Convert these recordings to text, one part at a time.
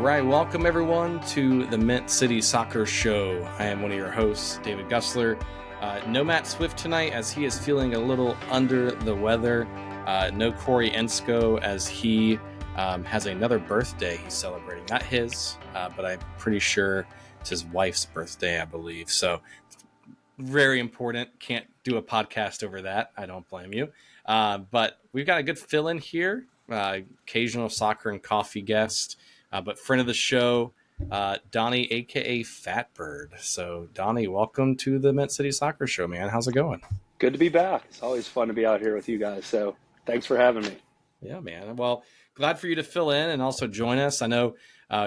right, welcome everyone to the Mint City Soccer Show. I am one of your hosts, David Gussler. No Matt Swift tonight as he is feeling a little under the weather. No Corey Ensko as he has another birthday he's celebrating. Not his, but I'm pretty sure it's his wife's birthday, I believe. So very important. Can't do a podcast over that. I don't blame you. But we've got a good fill-in here. Occasional soccer and coffee guest. But friend of the show, Donny, a.k.a. Fatbird. So, Donny, welcome to the Mint City Soccer Show, man. How's it going? Good to be back. It's always fun to be out here with you guys. So, thanks for having me. Yeah, man. Well, glad for you to fill in and also join us. I know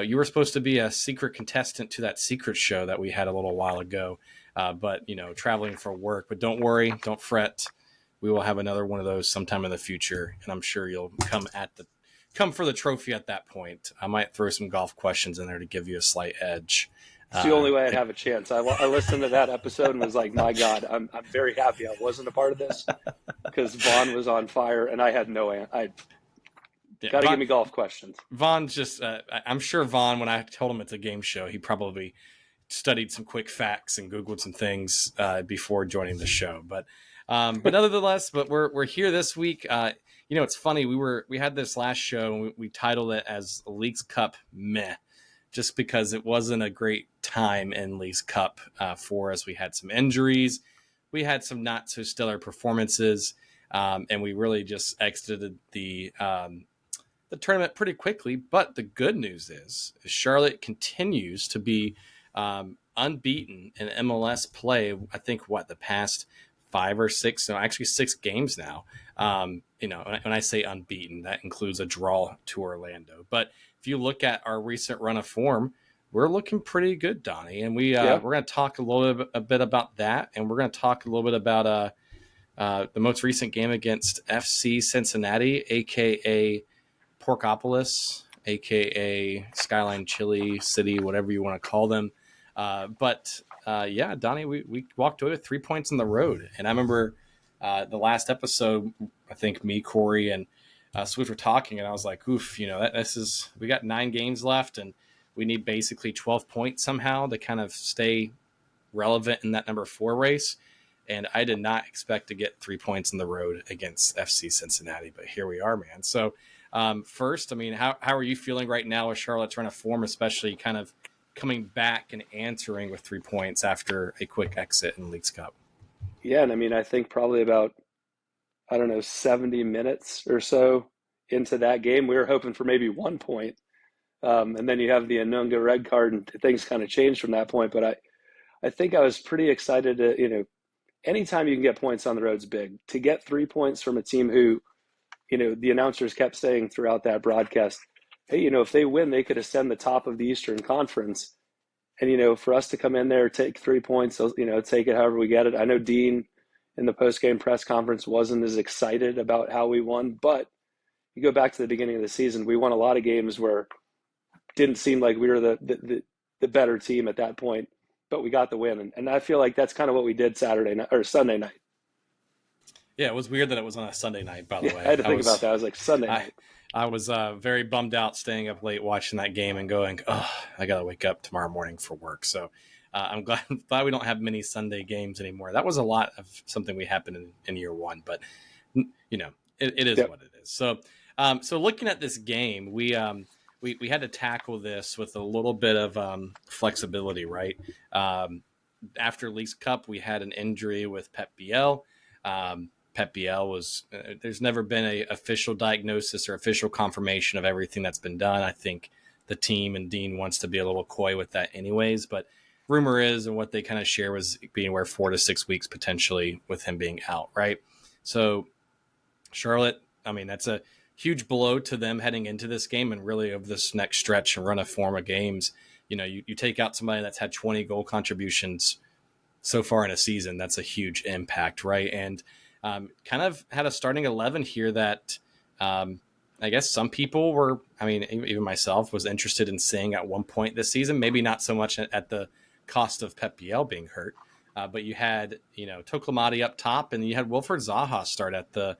you were supposed to be a secret contestant to that secret show that we had a little while ago, but, traveling for work. But don't worry, don't fret. We will have another one of those sometime in the future, and I'm sure you'll come for the trophy at that point. I might throw some golf questions in there to give you a slight edge. It's the only way I'd have a chance. I listened to that episode and was like, my God, I'm very happy I wasn't a part of this because Vaughn was on fire and I had no answer. Got to give me golf questions. Vaughn's just, I'm sure Vaughn, when I told him it's a game show, he probably studied some quick facts and Googled some things before joining the show. But nevertheless, we're here this week. It's funny. We had this last show and we titled it as Leagues Cup Meh, just because it wasn't a great time in Leagues Cup for us. We had some injuries, we had some not so stellar performances, and we really just exited the tournament pretty quickly. But the good news is Charlotte continues to be unbeaten in MLS play. I think the past 5 or 6, no, actually 6 games now. When I say unbeaten, that includes a draw to Orlando. But if you look at our recent run of form, we're looking pretty good, Donny. And we're going to talk a bit about that, and we're going to talk a little bit about the most recent game against FC Cincinnati, aka Porkopolis, aka Skyline Chili City, whatever you want to call them. Donny, we walked away with 3 points on the road. And I remember the last episode, I think me, Corey, and Swift were talking, and I was like, oof, we got 9 games left, and we need basically 12 points somehow to kind of stay relevant in that number 4 race. And I did not expect to get 3 points on the road against FC Cincinnati, but here we are, man. So first, how are you feeling right now with Charlotte's run of form, especially kind of coming back and answering with 3 points after a quick exit in Leagues Cup? Yeah, and I think probably about, 70 minutes or so into that game, we were hoping for maybe 1 point. And then you have the Anunga red card, and things kind of changed from that point. But I think I was pretty excited to, anytime you can get points on the road is big. To get 3 points from a team who, the announcers kept saying throughout that broadcast, hey, if they win, they could ascend the top of the Eastern Conference. And, for us to come in there, take 3 points, take it however we get it. I know Dean in the post-game press conference wasn't as excited about how we won, but you go back to the beginning of the season, we won a lot of games where it didn't seem like we were the better team at that point, but we got the win. And I feel like that's kind of what we did Saturday night or Sunday night. Yeah, it was weird that it was on a Sunday night, by the way. I had to think about that. I was like, Sunday night. I was very bummed out staying up late watching that game and going, I got to wake up tomorrow morning for work. So I'm glad we don't have many Sunday games anymore. That was a lot of something we happened in year one, but it is what it is. So looking at this game, we had to tackle this with a little bit of flexibility, right? After Leagues Cup, we had an injury with Pep Biel. Pep Biel was there's never been an official diagnosis or official confirmation of everything that's been done. I think the team and Dean wants to be a little coy with that anyways, but rumor is, and what they kind of share was being where 4 to 6 weeks potentially with him being out, right? So Charlotte, that's a huge blow to them heading into this game and really of this next stretch and run of form of games. You take out somebody that's had 20 goal contributions so far in a season. That's a huge impact, right? And kind of had a starting 11 here that I guess some people were, even myself was interested in seeing at one point this season, maybe not so much at the cost of Pep Biel being hurt, but you had, Toklamati up top, and you had Wilfred Zaha start at the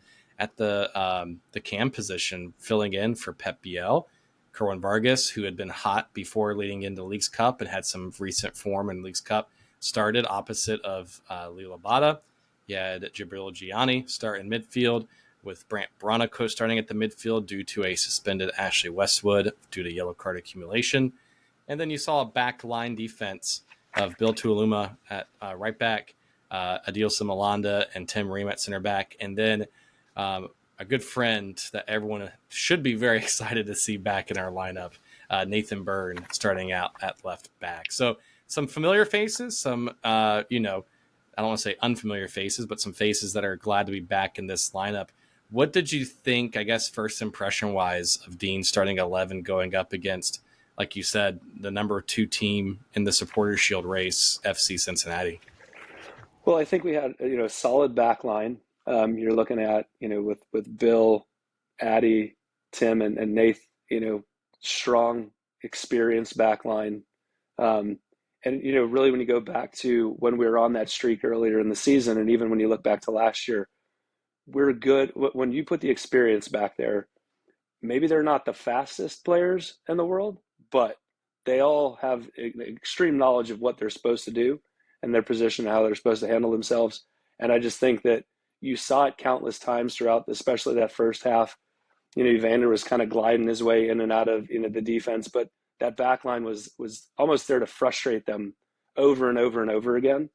cam position, filling in for Pep Biel. Kerwin Vargas, who had been hot before leading into Leagues Cup and had some recent form in Leagues Cup, started opposite of Lila Bada. You had Jabril Gianni start in midfield, with Brant Bronico starting at the midfield due to a suspended Ashley Westwood due to yellow card accumulation. And then you saw a back line defense of Bill Tuoluma at right back, Adil Simalanda and Tim Ream at center back. And then a good friend that everyone should be very excited to see back in our lineup, Nathan Byrne, starting out at left back. So some familiar faces, some, I don't want to say unfamiliar faces, but some faces that are glad to be back in this lineup. What did you think, I guess, first impression wise, of Dean starting 11 going up against, like you said, the number 2 team in the Supporters Shield race, FC Cincinnati? Well, I think we had a solid back line. You're looking at with Bill, Addy, Tim, and Nath. Strong, experienced back line. And really, when you go back to when we were on that streak earlier in the season, and even when you look back to last year, we're good. When you put the experience back there, maybe they're not the fastest players in the world, but they all have extreme knowledge of what they're supposed to do and their position and how they're supposed to handle themselves. And I just think that you saw it countless times throughout, especially that first half. Evander was kind of gliding his way in and out of the defense, but that back line was almost there to frustrate them over and over and over again.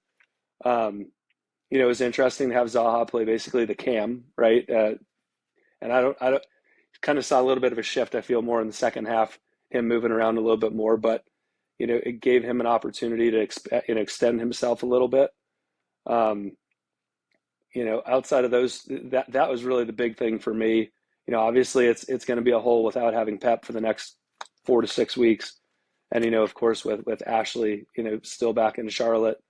It was interesting to have Zaha play basically the cam, right? And I don't kind of saw a little bit of a shift, I feel, more in the second half, him moving around a little bit more, but it gave him an opportunity to extend himself a little bit. Outside of those, that was really the big thing for me. Obviously it's going to be a hole without having Pep for the next 4 to 6 weeks. And, of course, with Ashley, still back in Charlotte,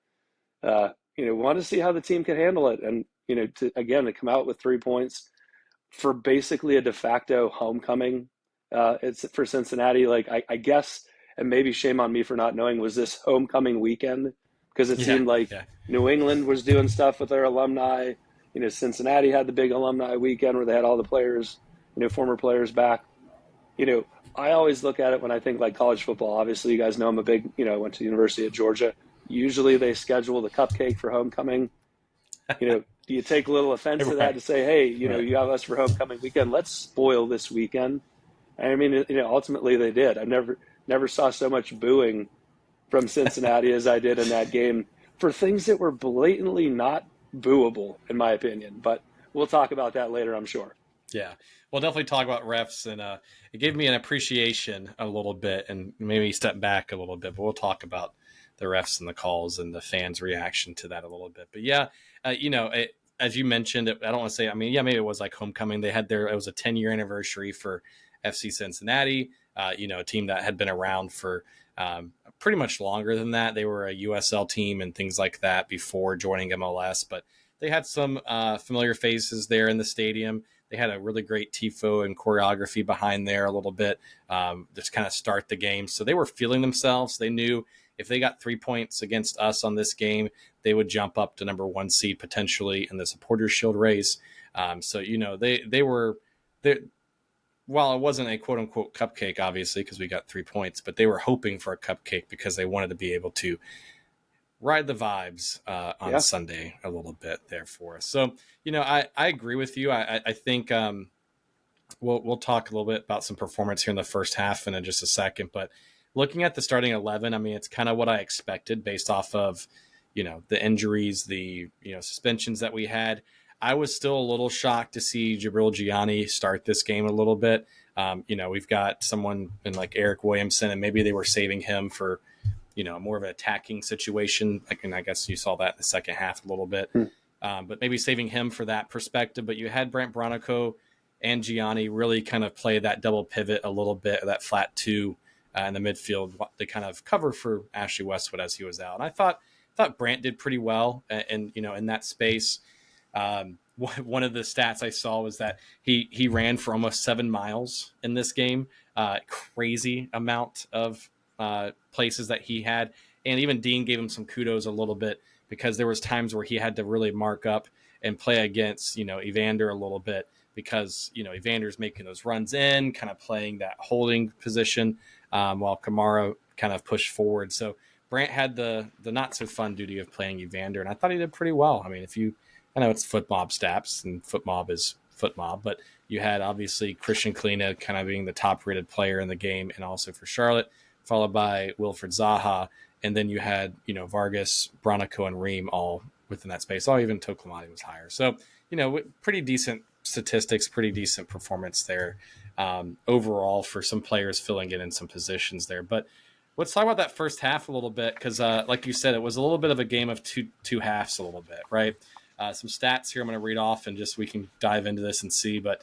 want to see how the team can handle it. And, to come out with 3 points for basically a de facto homecoming, it's for Cincinnati. Like, I guess, and maybe shame on me for not knowing, was this homecoming weekend? Because it seemed like New England was doing stuff with their alumni. Cincinnati had the big alumni weekend where they had all the players, former players back. I always look at it when I think like college football. Obviously, you guys know I'm a big, I went to the University of Georgia. Usually they schedule the cupcake for homecoming. Do you take a little offense to that to say, hey, you have us for homecoming weekend. Let's spoil this weekend. And I mean, ultimately they did. I never saw so much booing from Cincinnati as I did in that game for things that were blatantly not booable, in my opinion. But we'll talk about that later, I'm sure. Yeah, we'll definitely talk about refs, and it gave me an appreciation a little bit, and maybe step back a little bit. But we'll talk about the refs and the calls and the fans' reaction to that a little bit. But yeah, as you mentioned, I don't want to say. I mean, yeah, maybe it was like homecoming. It was a 10-year anniversary for FC Cincinnati. A team that had been around for pretty much longer than that. They were a USL team and things like that before joining MLS, but they had some familiar faces there in the stadium. They had a really great tifo and choreography behind there a little bit, just kind of start the game. So they were feeling themselves. They knew if they got 3 points against us on this game, they would jump up to number 1 seed potentially in the Supporters Shield race. They were there. While it wasn't a quote unquote cupcake, obviously, because we got 3 points, but they were hoping for a cupcake because they wanted to be able to ride the vibes on Sunday a little bit there for us. So, I agree with you. I think we'll talk a little bit about some performance here in the first half in just a second. But looking at the starting 11, I mean, it's kind of what I expected based off of, the injuries, the, suspensions that we had. I was still a little shocked to see Jabril Gianni start this game a little bit. We've got someone in like Eric Williamson, and maybe they were saving him for, more of an attacking situation. I guess you saw that in the second half a little bit, but maybe saving him for that perspective. But you had Brant Bronico and Gianni really kind of play that double pivot a little bit, that flat 2 in the midfield. They kind of cover for Ashley Westwood as he was out. And I thought Brant did pretty well, and in that space. One of the stats I saw was that he ran for almost 7 miles in this game. Crazy amount of places that he had. And even Dean gave him some kudos a little bit because there was times where he had to really mark up and play against, Evander a little bit because, Evander's making those runs in, kind of playing that holding position, while Kamara kind of pushed forward. So Brant had the not so fun duty of playing Evander, and I thought he did pretty well. I mean, I know it's foot mob stats, and foot mob is foot mob, but you had obviously Christian Kahlina kind of being the top rated player in the game, and also for Charlotte, followed by Wilfred Zaha, and then you had Vargas, Bronico, and Ream all within that space. All even Toklamati was higher. So pretty decent statistics, pretty decent performance there, overall for some players filling in some positions there. But let's talk about that first half a little bit because, like you said, it was a little bit of a game of two halves, a little bit, right? Some stats here I'm going to read off, and just we can dive into this and see. But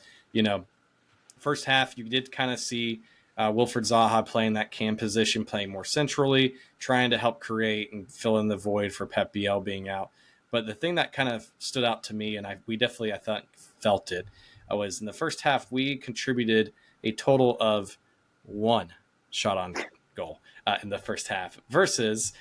first half you did kind of see Wilfred Zaha playing that cam position, playing more centrally, trying to help create and fill in the void for Pep Biel being out. But the thing that kind of stood out to me, and we definitely, I thought, felt it, was in the first half, we contributed a total of 1 shot on goal in the first half versus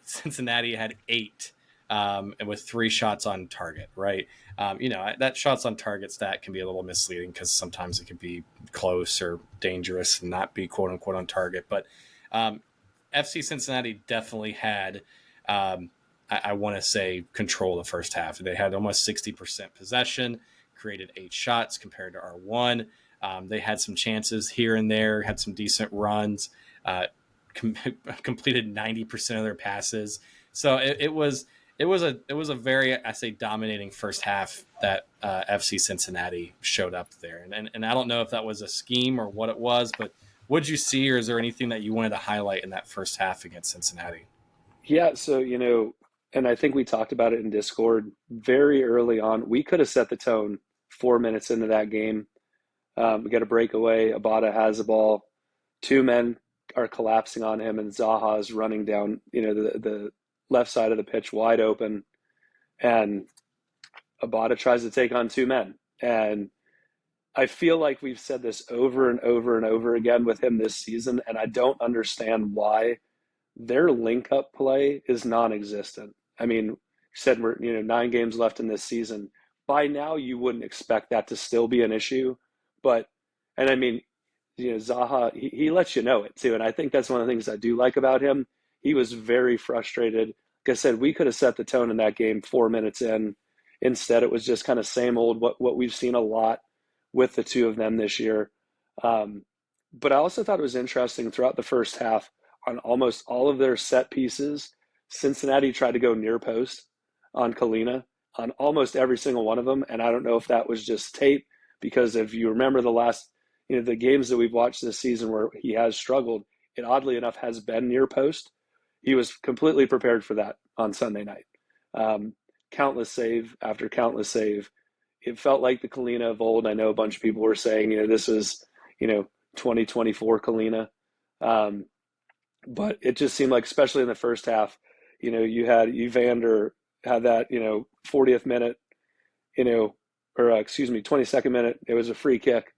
Cincinnati had 8 and with 3 shots on target, right? That shots on target stat can be a little misleading because sometimes it can be close or dangerous and not be quote unquote on target. But FC Cincinnati definitely had, I want to say, control the first half. They had almost 60% possession, created 8 shots compared to our 1. They had some chances here and there, had some decent runs, completed 90% of their passes. So it was a very, I say, dominating first half that FC Cincinnati showed up there. And I don't know if that was a scheme or what it was, but what did you see, or is there anything that you wanted to highlight in that first half against Cincinnati? Yeah, so and I think we talked about it in Discord very early on. We could have set the tone 4 minutes into that game. We got a breakaway. Abada has the ball. 2 men are collapsing on him, and Zaha is running down, the left side of the pitch wide open, and Abada tries to take on 2 men. And I feel like we've said this over and over and over again with him this season, and I don't understand why their link up play is non-existent. I mean, you said we're 9 games left in this season. By now, you wouldn't expect that to still be an issue, but and I mean, Zaha, he lets you know it too, and I think that's one of the things I do like about him. He was very frustrated. Like I said, we could have set the tone in that game 4 minutes in. Instead, it was just kind of same old what we've seen a lot with the two of them this year. But I also thought it was interesting throughout the first half on almost all of their set pieces. Cincinnati tried to go near post on Kahlina on almost every single one of them, and I don't know if that was just tape because if you remember the last, the games that we've watched this season where he has struggled, it oddly enough has been near post. He was completely prepared for that on Sunday night. Countless save after countless save. It felt like the Kahlina of old. I know a bunch of people were saying, this is, 2024 Kahlina. But it just seemed like, especially in the first half, you had Evander had that, 40th minute, or excuse me, 22nd minute. It was a free kick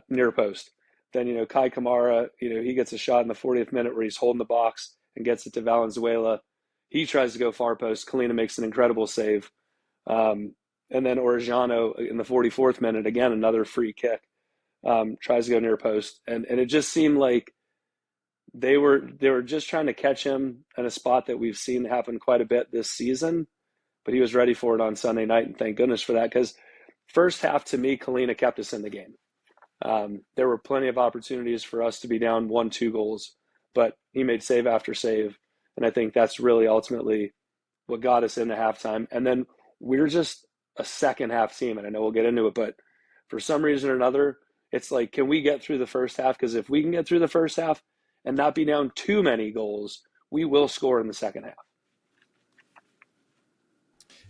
near post. Then, Kai Kamara, he gets a shot in the 40th minute where he's holding the box and gets it to Valenzuela. He tries to go far post. Kahlina makes an incredible save. And then Orejano in the 44th minute, again, another free kick, tries to go near post. And it just seemed like they were just trying to catch him in a spot that we've seen happen quite a bit this season. But he was ready for it on Sunday night, and thank goodness for that, because first half, to me, Kahlina kept us in the game. There were plenty of opportunities for us to be down 1-2 goals, but he made save after save. And I think that's really ultimately what got us into halftime. And then we're just a second half team, and I know we'll get into it, but for some reason or another, it's like, can we get through the first half? Because if we can get through the first half and not be down too many goals, we will score in the second half.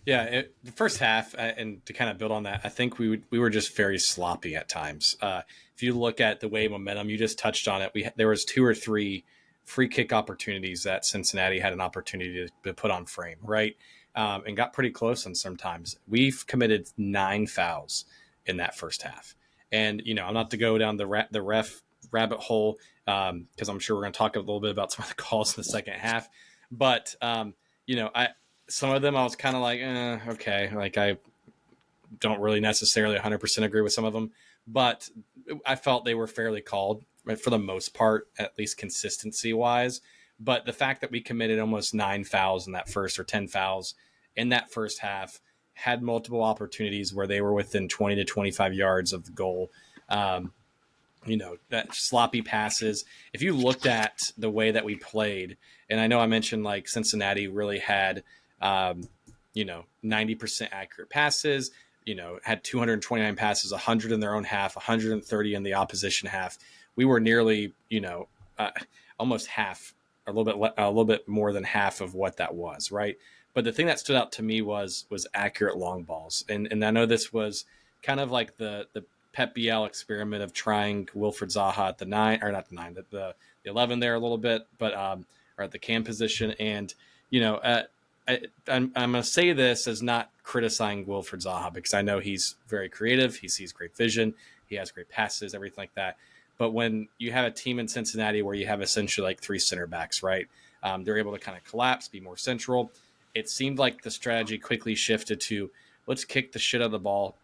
Yeah, the first half, and to kind of build on that, I think we were just very sloppy at times. If you look at the way momentum, you just touched on it. There was 2 or 3 free kick opportunities that Cincinnati had an opportunity to put on frame, right, and got pretty close on sometimes. We've committed 9 fouls in that first half, and I'm not to go down the ref rabbit hole because I'm sure we're going to talk a little bit about some of the calls in the second half, but some of them I was kind of like, okay, like don't really necessarily 100% agree with some of them, but I felt they were fairly called, right, for the most part, at least consistency wise. But the fact that we committed almost 9 fouls in that first, or 10 fouls in that first half, had multiple opportunities where they were within 20 to 25 yards of the goal. Um, that sloppy passes. If you looked at the way that we played, and I know I mentioned like Cincinnati really had, 90% accurate passes, had 229 passes, 100 in their own half, 130 in the opposition half. We were nearly, uh, almost half, a little bit more than half of what that was, right? But the thing that stood out to me was accurate long balls, and I know this was kind of like the Pep Biel experiment of trying Wilfred Zaha at the 9, or not the 9, the 11 there a little bit, but or at the cam position. And I'm going to say this as not criticizing Wilfred Zaha, because I know he's very creative, he sees great vision, he has great passes, everything like that. But when you have a team in Cincinnati where you have essentially like three center backs, right? They're able to kind of collapse, be more central. It seemed like the strategy quickly shifted to, let's kick the shit out of the ball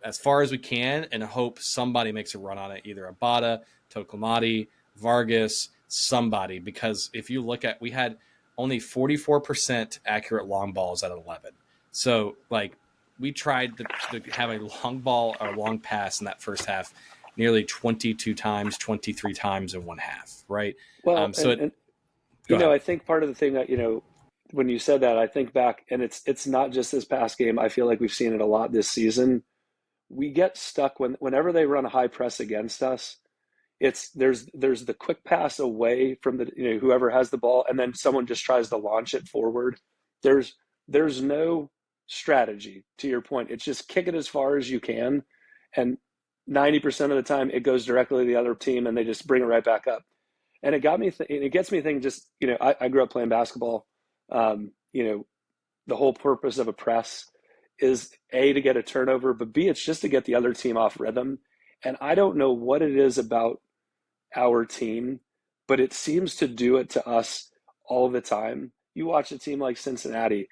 as far as we can and hope somebody makes a run on it, either Abada, Tokomati, Vargas, somebody. Because if you look at, we had only 44% accurate long balls out of 11. So, like, we tried to have a long ball or a long pass in that first half nearly 22 times, 23 times in one half, right? Well, Go ahead. I think part of the thing that, when you said that, I think back, and it's not just this past game. I feel like we've seen it a lot this season. We get stuck whenever they run a high press against us. There's the quick pass away from the whoever has the ball, and then someone just tries to launch it forward. There's no strategy, to your point. It's just kick it as far as you can, and 90% of the time it goes directly to the other team, and they just bring it right back up. And it gets me thinking. Just I grew up playing basketball. The whole purpose of a press is A, to get a turnover, but B, it's just to get the other team off rhythm. And I don't know what it is about our team, but it seems to do it to us all the time. You watch a team like Cincinnati,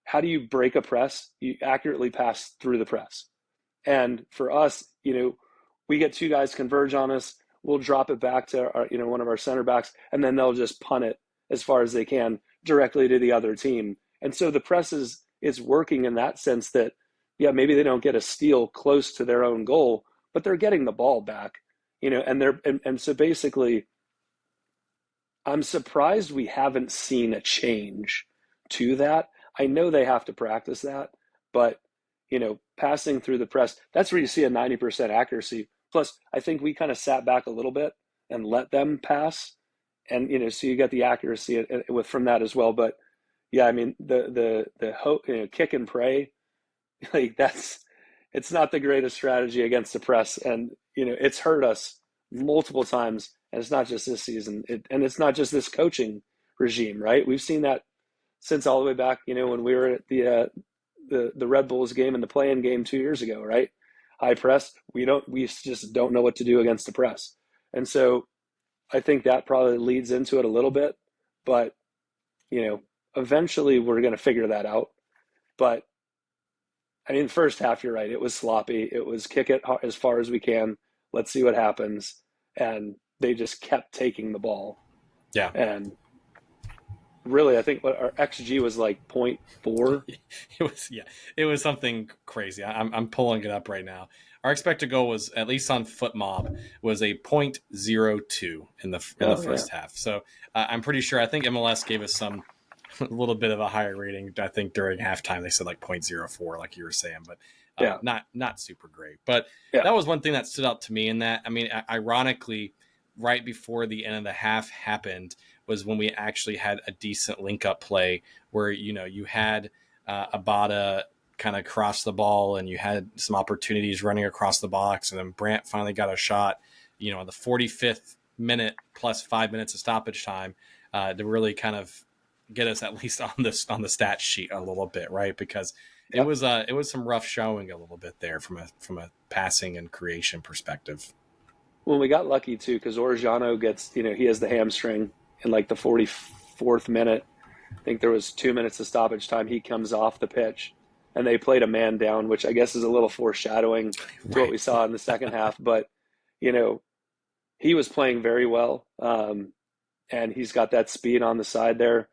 how do you break a press? You accurately pass through the press. And for us, we get two guys converge on us, we'll drop it back to one of our center backs, and then they'll just punt it as far as they can directly to the other team. And so the press is working in that sense that, yeah, maybe they don't get a steal close to their own goal, but they're getting the ball back, and so basically, I'm surprised we haven't seen a change to that. I know they have to practice that, but passing through the press, that's where you see a 90% accuracy. Plus, I think we kind of sat back a little bit and let them pass, and so you get the accuracy from that as well. But yeah, I mean the kick and pray, like it's not the greatest strategy against the press, and it's hurt us multiple times, and it's not just this season, and it's not just this coaching regime, right? We've seen that since all the way back, when we were at the Red Bulls game and the play-in game 2 years ago, right? High press, we just don't know what to do against the press, and so I think that probably leads into it a little bit, but eventually we're going to figure that out. But I mean, the first half, you're right. It was sloppy. It was kick it as far as we can. Let's see what happens. And they just kept taking the ball. Yeah. And really, I think what our XG was like 0.4. It was something crazy. I'm pulling it up right now. Our expected goal was, at least on FootMob, was a 0.02 in the first half. So I'm pretty sure. I think MLS gave us a little bit of a higher rating. I think during halftime they said like 0.04, like you were saying, but not super great. But that was one thing that stood out to me. In that, I mean, ironically, right before the end of the half happened was when we actually had a decent link up play where you had Abada kind of cross the ball, and you had some opportunities running across the box, and then Brandt finally got a shot, the 45th minute plus 5 minutes of stoppage time to really kind of get us at least on the stat sheet a little bit, right? Because it was some rough showing a little bit there from a passing and creation perspective. Well, we got lucky too, because Orellano gets, he has the hamstring in like the 44th minute. I think there was 2 minutes of stoppage time. He comes off the pitch. and they played a man down, which I guess is a little foreshadowing to what Right. we saw in the second half. But, you know, he was playing very well. And he's got that speed on the side there.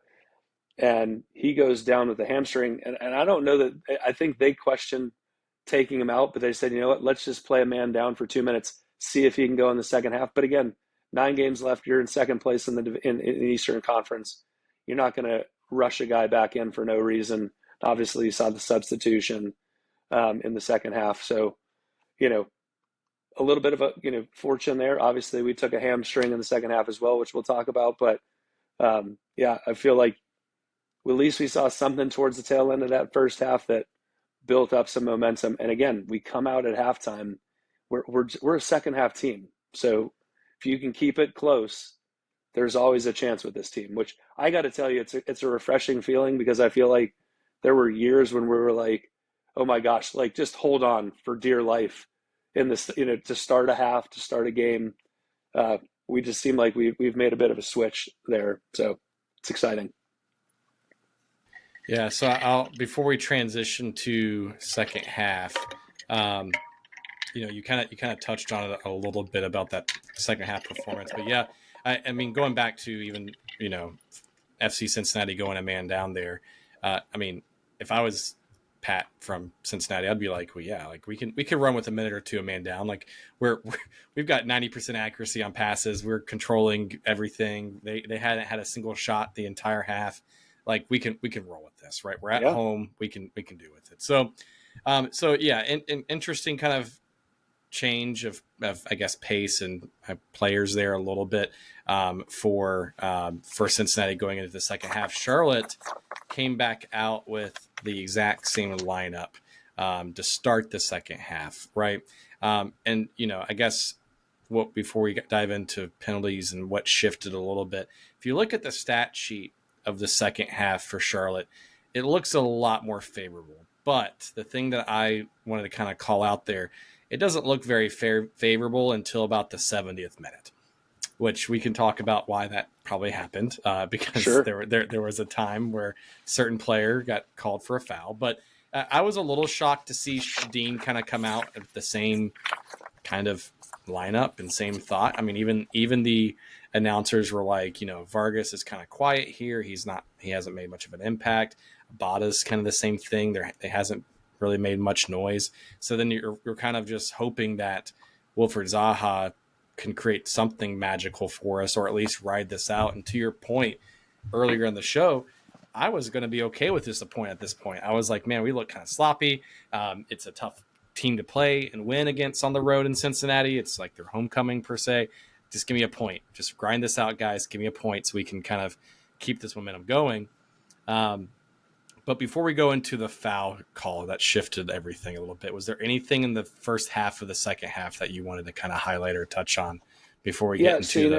And he goes down with a hamstring. And I don't know that, I think they questioned taking him out, but they said, you know what, let's just play a man down for 2 minutes, see if he can go in the second half. But again, 9 games left, you're in second place in the Eastern Conference. You're not going to rush a guy back in for no reason. Obviously, you saw the substitution in the second half. So, you know, a little bit of a fortune there. Obviously, we took a hamstring in the second half as well, which we'll talk about. But yeah, I feel like at least we saw something towards the tail end of that first half that built up some momentum. And again, we come out at halftime. We're a second half team, so if you can keep it close, there's always a chance with this team. Which I got to tell you, it's a refreshing feeling because I feel like there were years when we were like, oh my gosh, like just hold on for dear life in this, to start a half, to start a game. We just seem like we've made a bit of a switch there, so it's exciting. Yeah. So I'll before we transition to second half, um, you kind of touched on it a little bit about that second half performance, but yeah, I mean going back to even FC Cincinnati going a man down there. I mean, if I was Pat from Cincinnati, I'd be like, well, yeah, like we can run with a minute or two a man down. Like we've got 90% accuracy on passes. We're controlling everything. They hadn't had a single shot the entire half. Like we can roll with this, right? We're at Yeah. home. We can do with it. So yeah, interesting kind of change of I guess pace and players there a little bit for Cincinnati going into the second half. Charlotte came back out with the exact same lineup to start the second half, right? And I guess what before we dive into penalties and what shifted a little bit, if you look at the stat sheet of the second half for Charlotte, it looks a lot more favorable. But the thing that I wanted to kind of call out there, it doesn't look very favorable until about the 70th minute, which we can talk about why that probably happened because Sure. there was a time where a certain player got called for a foul. But I was a little shocked to see Dean kind of come out at the same kind of lineup and same thought. I mean, even the announcers were like, Vargas is kind of quiet here. He hasn't made much of an impact. Abada's kind of the same thing. They hasn't really made much noise. So then you're kind of just hoping that Wilfred Zaha can create something magical for us, or at least ride this out. And to your point earlier in the show, I was going to be okay with disappointment at this point. I was like, man, we look kind of sloppy. It's a tough team to play and win against on the road in Cincinnati. It's like their homecoming per se. Just give me a point. Just grind this out, guys. Give me a point so we can kind of keep this momentum going. But before we go into the foul call that shifted everything a little bit, was there anything in the first half of the second half that you wanted to kind of highlight or touch on before we get Yeah. So into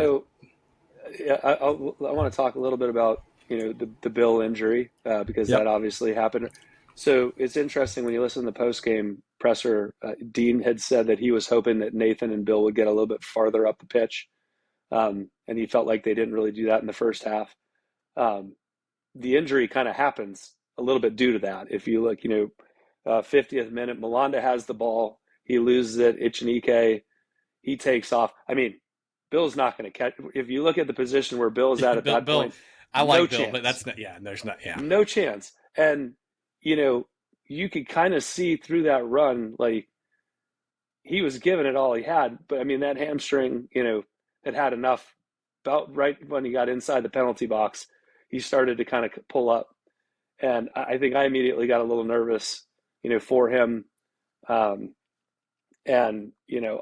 the yeah, I want to talk a little bit about the Bill injury because that Yep. obviously happened. So it's interesting when you listen to the post game presser. Dean had said that he was hoping that Nathan and Bill would get a little bit farther up the pitch, and he felt like they didn't really do that in the first half. Um, the injury kind of happens a little bit due to that. If you look, 50th minute, Malanda has the ball, he loses it. Ichinike, he takes off. I mean, Bill's not going to catch. If you look at the position where Bill's at Bill, that Bill, point, I no like Bill, but chance, that's not. Yeah, there's not. Yeah, no chance. And you know, you could kind of see through that run, like he was giving it all he had. But I mean, that hamstring, had had enough. About right when he got inside the penalty box, he started to kind of pull up, and I think I immediately got a little nervous, for him. Um, and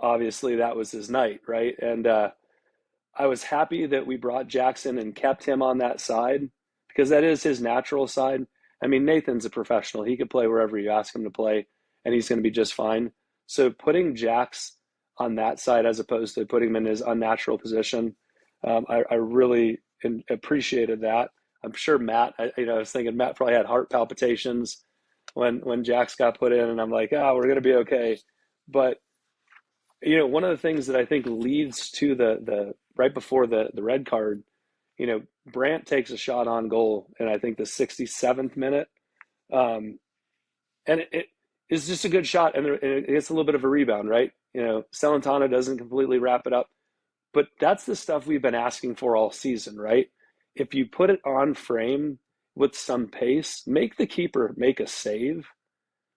obviously that was his night, right? And I was happy that we brought Jackson and kept him on that side because that is his natural side. I mean, Nathan's a professional. He could play wherever you ask him to play, and he's going to be just fine. So putting Jax on that side as opposed to putting him in his unnatural position, I really appreciated that. I'm sure Matt, I was thinking Matt probably had heart palpitations when Jax got put in, and I'm like, we're going to be okay. But one of the things that I think leads to the right before the red card, Brandt takes a shot on goal, and I think the 67th minute, um, and it is just a good shot, and it gets a little bit of a rebound, right? Celentano doesn't completely wrap it up, but that's the stuff we've been asking for all season, right? If you put it on frame with some pace, make the keeper make a save.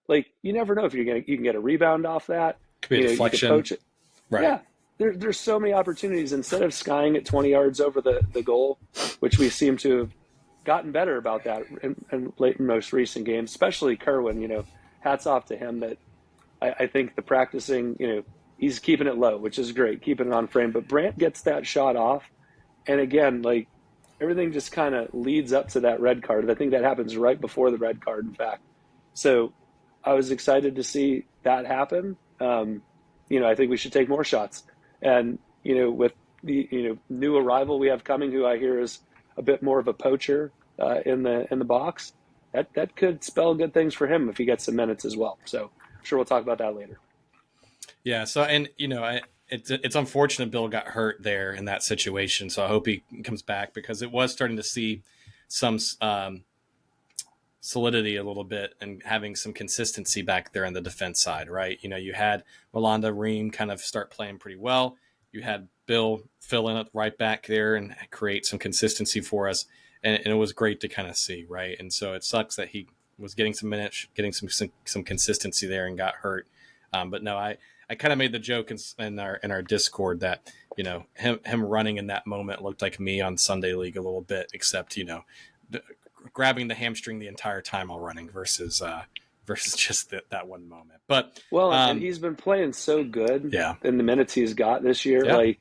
Like, you never know if you can get a rebound off that. Could be a You could deflection. poach it. Right. Yeah, there's so many opportunities. Instead of skying at 20 yards over the goal, which we seem to have gotten better about that in late most recent games, especially Kerwin. Hats off to him. That I think the practicing, he's keeping it low, which is great, keeping it on frame. But Brandt gets that shot off, and again, like, everything just kind of leads up to that red card. I think that happens right before the red card, in fact. So I was excited to see that happen. I think we should take more shots. And, with the new arrival we have coming, who I hear is a bit more of a poacher in the box, that could spell good things for him if he gets some minutes as well. So I'm sure we'll talk about that later. Yeah. So, and it's unfortunate Bill got hurt there in that situation. So I hope he comes back, because it was starting to see some solidity a little bit and having some consistency back there on the defense side, right? You had Malanda, Ream kind of start playing pretty well. You had Bill fill in right back there and create some consistency for us. And it was great to kind of see, right? And so it sucks that he was getting some minutes, getting some consistency there, and got hurt. But no, I kind of made the joke in our Discord that him running in that moment looked like me on Sunday League a little bit, except grabbing the hamstring the entire time while running versus just that one moment. But and he's been playing so good in the minutes he's got this year. Yeah. Like,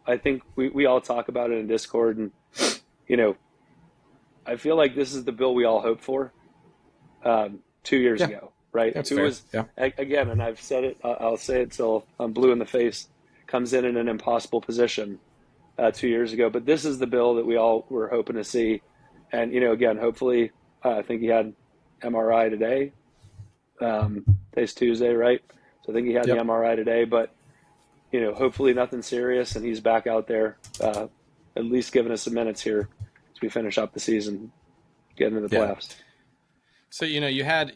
I think we all talk about it in Discord, and I feel like this is the Bill we all hoped for 2 years ago, right? That's Who fair. was again, and I've said it, I'll say it till I'm blue in the face, comes in an impossible position 2 years ago. But this is the Bill that we all were hoping to see. And, again, hopefully, I think he had MRI today. Today's Tuesday, right? So I think he had the MRI today. But, hopefully nothing serious, and he's back out there, at least giving us some minutes here as we finish up the season, getting into the playoffs. So, you had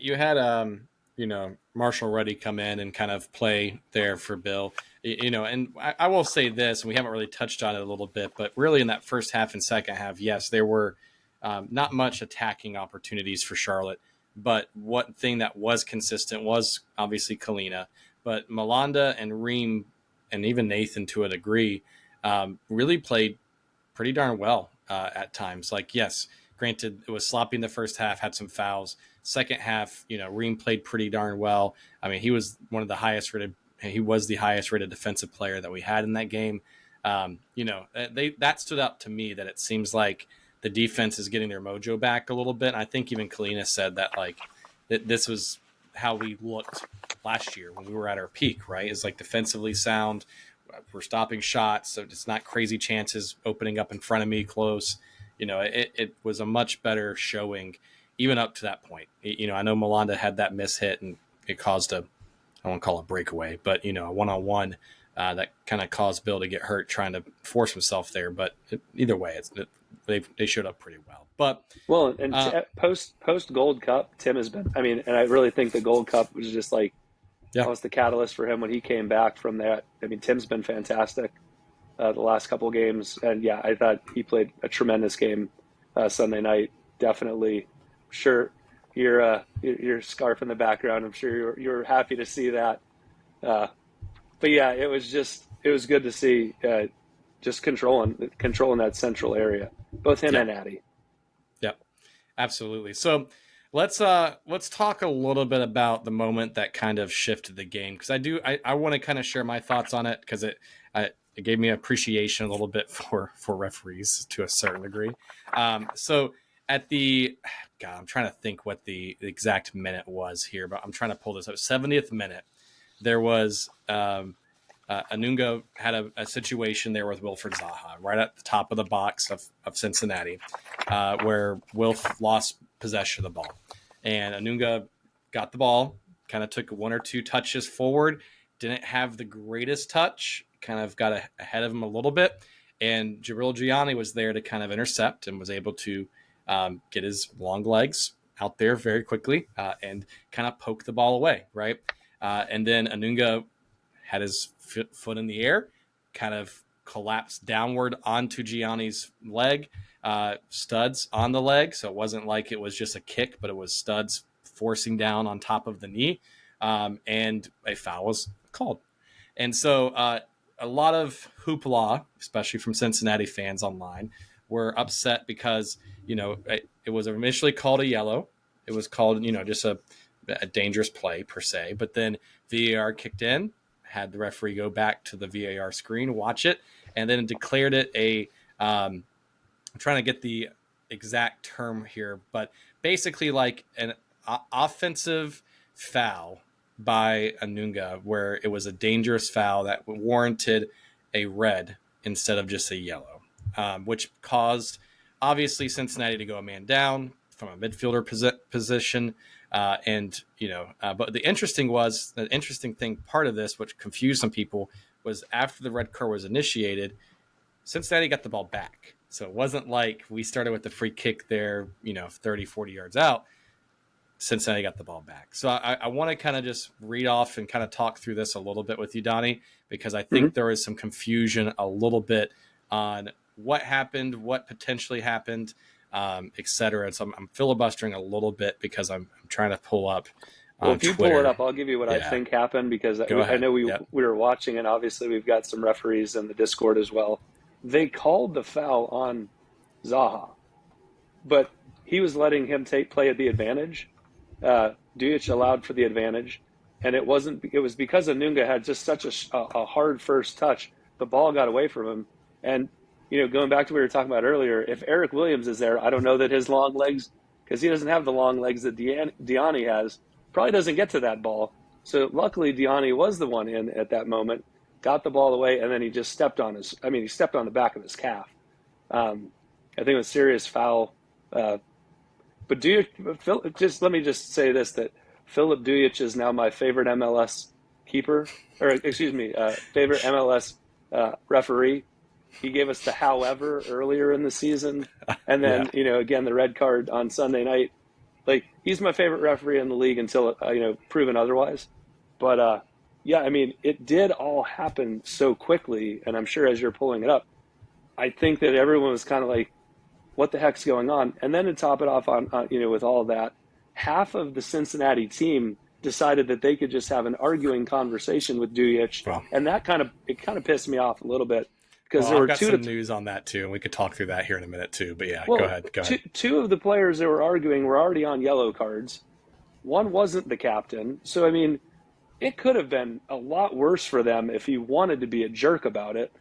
Marshall Ruddy come in and kind of play there for Bill. And I will say this, and we haven't really touched on it a little bit, but really in that first half and second half, yes, there were not much attacking opportunities for Charlotte, but one thing that was consistent was obviously Kahlina, but Malanda and Ream, and even Nathan to a degree, really played pretty darn well at times. Like, yes, granted, it was sloppy in the first half, had some fouls. Second half, Ream played pretty darn well. I mean, he was the highest rated defensive player that we had in that game. That stood out to me, that it seems like the defense is getting their mojo back a little bit. And I think even Kahlina said that, like, that this was how we looked last year when we were at our peak, right? It's like defensively sound. We're stopping shots, so it's not crazy chances opening up in front of me close. It was a much better showing, even up to that point. I know Malanda had that miss hit, and it caused I won't call it breakaway, but, a one-on-one that kind of caused Bill to get hurt trying to force himself there. But either way, they showed up pretty well. But post Gold Cup, Tim has been. I mean, and I really think the Gold Cup was just like almost the catalyst for him when he came back from that. I mean, Tim's been fantastic the last couple of games, and I thought he played a tremendous game Sunday night. Definitely, sure. Your scarf in the background. I'm sure you're happy to see that. But it was good to see just controlling that central area, both him and Addy. Yep, absolutely. So let's talk a little bit about the moment that kind of shifted the game, because I want to kind of share my thoughts on it, because it gave me appreciation a little bit for referees to a certain degree. So at I'm trying to think what the exact minute was here, but I'm trying to pull this up. 70th minute, there was Anunga had a situation there with Wilfred Zaha right at the top of the box of Cincinnati, where Wilf lost possession of the ball, and Anunga got the ball, kind of took one or two touches forward, didn't have the greatest touch, kind of got ahead of him a little bit, and Jabril Gianni was there to kind of intercept and was able to get his long legs, out there very quickly and kind of poked the ball away, right? And then Anunga had his foot in the air, kind of collapsed downward onto Gianni's leg, studs on the leg. So it wasn't like it was just a kick, but it was studs forcing down on top of the knee. And a foul was called. And so a lot of hoopla, especially from Cincinnati fans online, were upset because, it was initially called a yellow. It was called, just a dangerous play per se. But then VAR kicked in, had the referee go back to the VAR screen, watch it, and then declared it I'm trying to get the exact term here, but basically like an offensive foul by Anunga, where it was a dangerous foul that warranted a red instead of just a yellow, which caused obviously Cincinnati to go a man down from a midfielder position. But the interesting thing, part of this, which confused some people, was after the red card was initiated, Cincinnati got the ball back. So it wasn't like we started with the free kick there, 30, 40 yards out. Cincinnati got the ball back. So I want to kind of just read off and kind of talk through this a little bit with you, Donnie, because I think there is some confusion a little bit on what happened, what potentially happened, et cetera. So I'm filibustering a little bit because I'm trying to pull up Well, if you Twitter. pull it up, I'll give you what I think happened, because I know we were watching, and obviously we've got some referees in the Discord as well. They called the foul on Zaha, but he was letting him play at the advantage. Dujic allowed for the advantage, and it was because Anunga had just such a hard first touch. The ball got away from him, and going back to what we were talking about earlier, if Eric Williams is there, I don't know that his long legs, because he doesn't have the long legs that Donny has, probably doesn't get to that ball. So luckily Donny was the one in at that moment, got the ball away, and then he just stepped on the back of his calf. I think it was a serious foul. But let me just say this, that Filip Dujic is now my favorite MLS keeper, favorite MLS referee. He gave us the however earlier in the season, and then again the red card on Sunday night. Like, he's my favorite referee in the league until proven otherwise. But it did all happen so quickly, and I'm sure as you're pulling it up, I think that everyone was kind of like, what the heck's going on? And then to top it off on with all of that, half of the Cincinnati team decided that they could just have an arguing conversation with Dujic, and that kind of pissed me off a little bit, because there were some news on that too, and we could talk through that here in a minute too. But go ahead. Two of the players that were arguing were already on yellow cards. One wasn't the captain, so it could have been a lot worse for them if he wanted to be a jerk about it,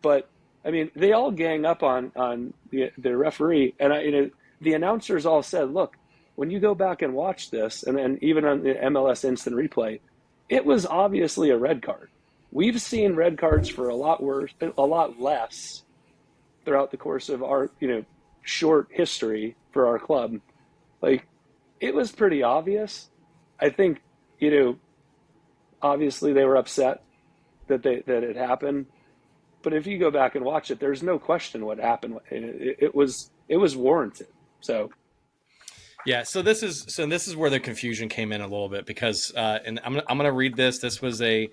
but. They all gang up on the referee, and the announcers all said, "Look, when you go back and watch this, and then even on the MLS instant replay, it was obviously a red card. We've seen red cards for a lot less throughout the course of our short history for our club. Like, it was pretty obvious. I think obviously they were upset that it happened." But if you go back and watch it, there's no question what happened. It was warranted. So, yeah. So this is where the confusion came in a little bit, because and I'm gonna read this. This was a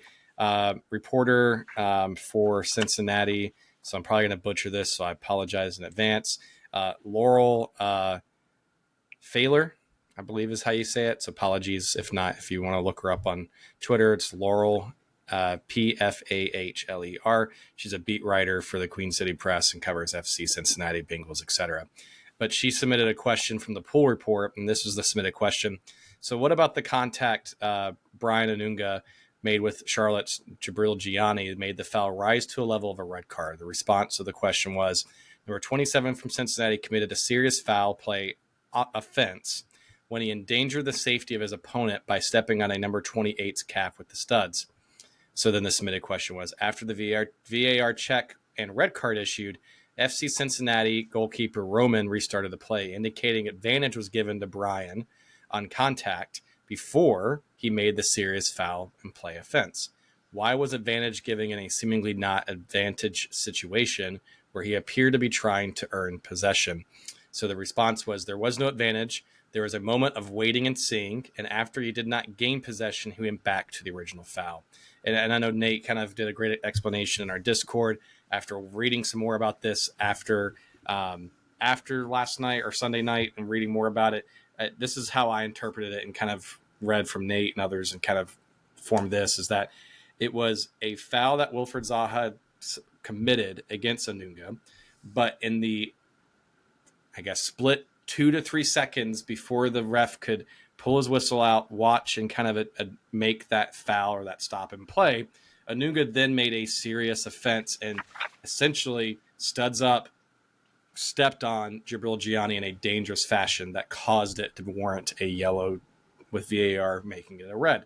reporter for Cincinnati, so I'm probably gonna butcher this. So I apologize in advance. Laurel Fahler, I believe is how you say it. So apologies if not. If you want to look her up on Twitter, it's Laurel. Pfahler. She's a beat writer for the Queen City Press and covers FC, Cincinnati, Bengals, etc. But she submitted a question from the pool report, and this was the submitted question. So what about the contact Brian Anunga made with Charlotte's Jabril Gianni made the foul rise to a level of a red card? The response to the question was, number 27 from Cincinnati committed a serious foul play offense when he endangered the safety of his opponent by stepping on a number 28's calf with the studs. So then the submitted question was, after the VAR check and red card issued, FC Cincinnati goalkeeper Roman restarted the play, indicating advantage was given to Brian on contact before he made the serious foul and play offense. Why was advantage given in a seemingly not advantage situation where he appeared to be trying to earn possession? So the response was, there was no advantage. There was a moment of waiting and seeing, and after he did not gain possession, he went back to the original foul. And I know Nate kind of did a great explanation in our Discord after reading some more about this after last night or Sunday night and reading more about it. This is how I interpreted it and kind of read from Nate and others and kind of formed this, is that it was a foul that Wilfred Zaha committed against Anunga, but in the, I guess, split 2 to 3 seconds before the ref could pull his whistle out, watch, and kind of make that foul or that stop and play, Anunga then made a serious offense and essentially studs up, stepped on Jibril Gianni in a dangerous fashion that caused it to warrant a yellow, with VAR making it a red.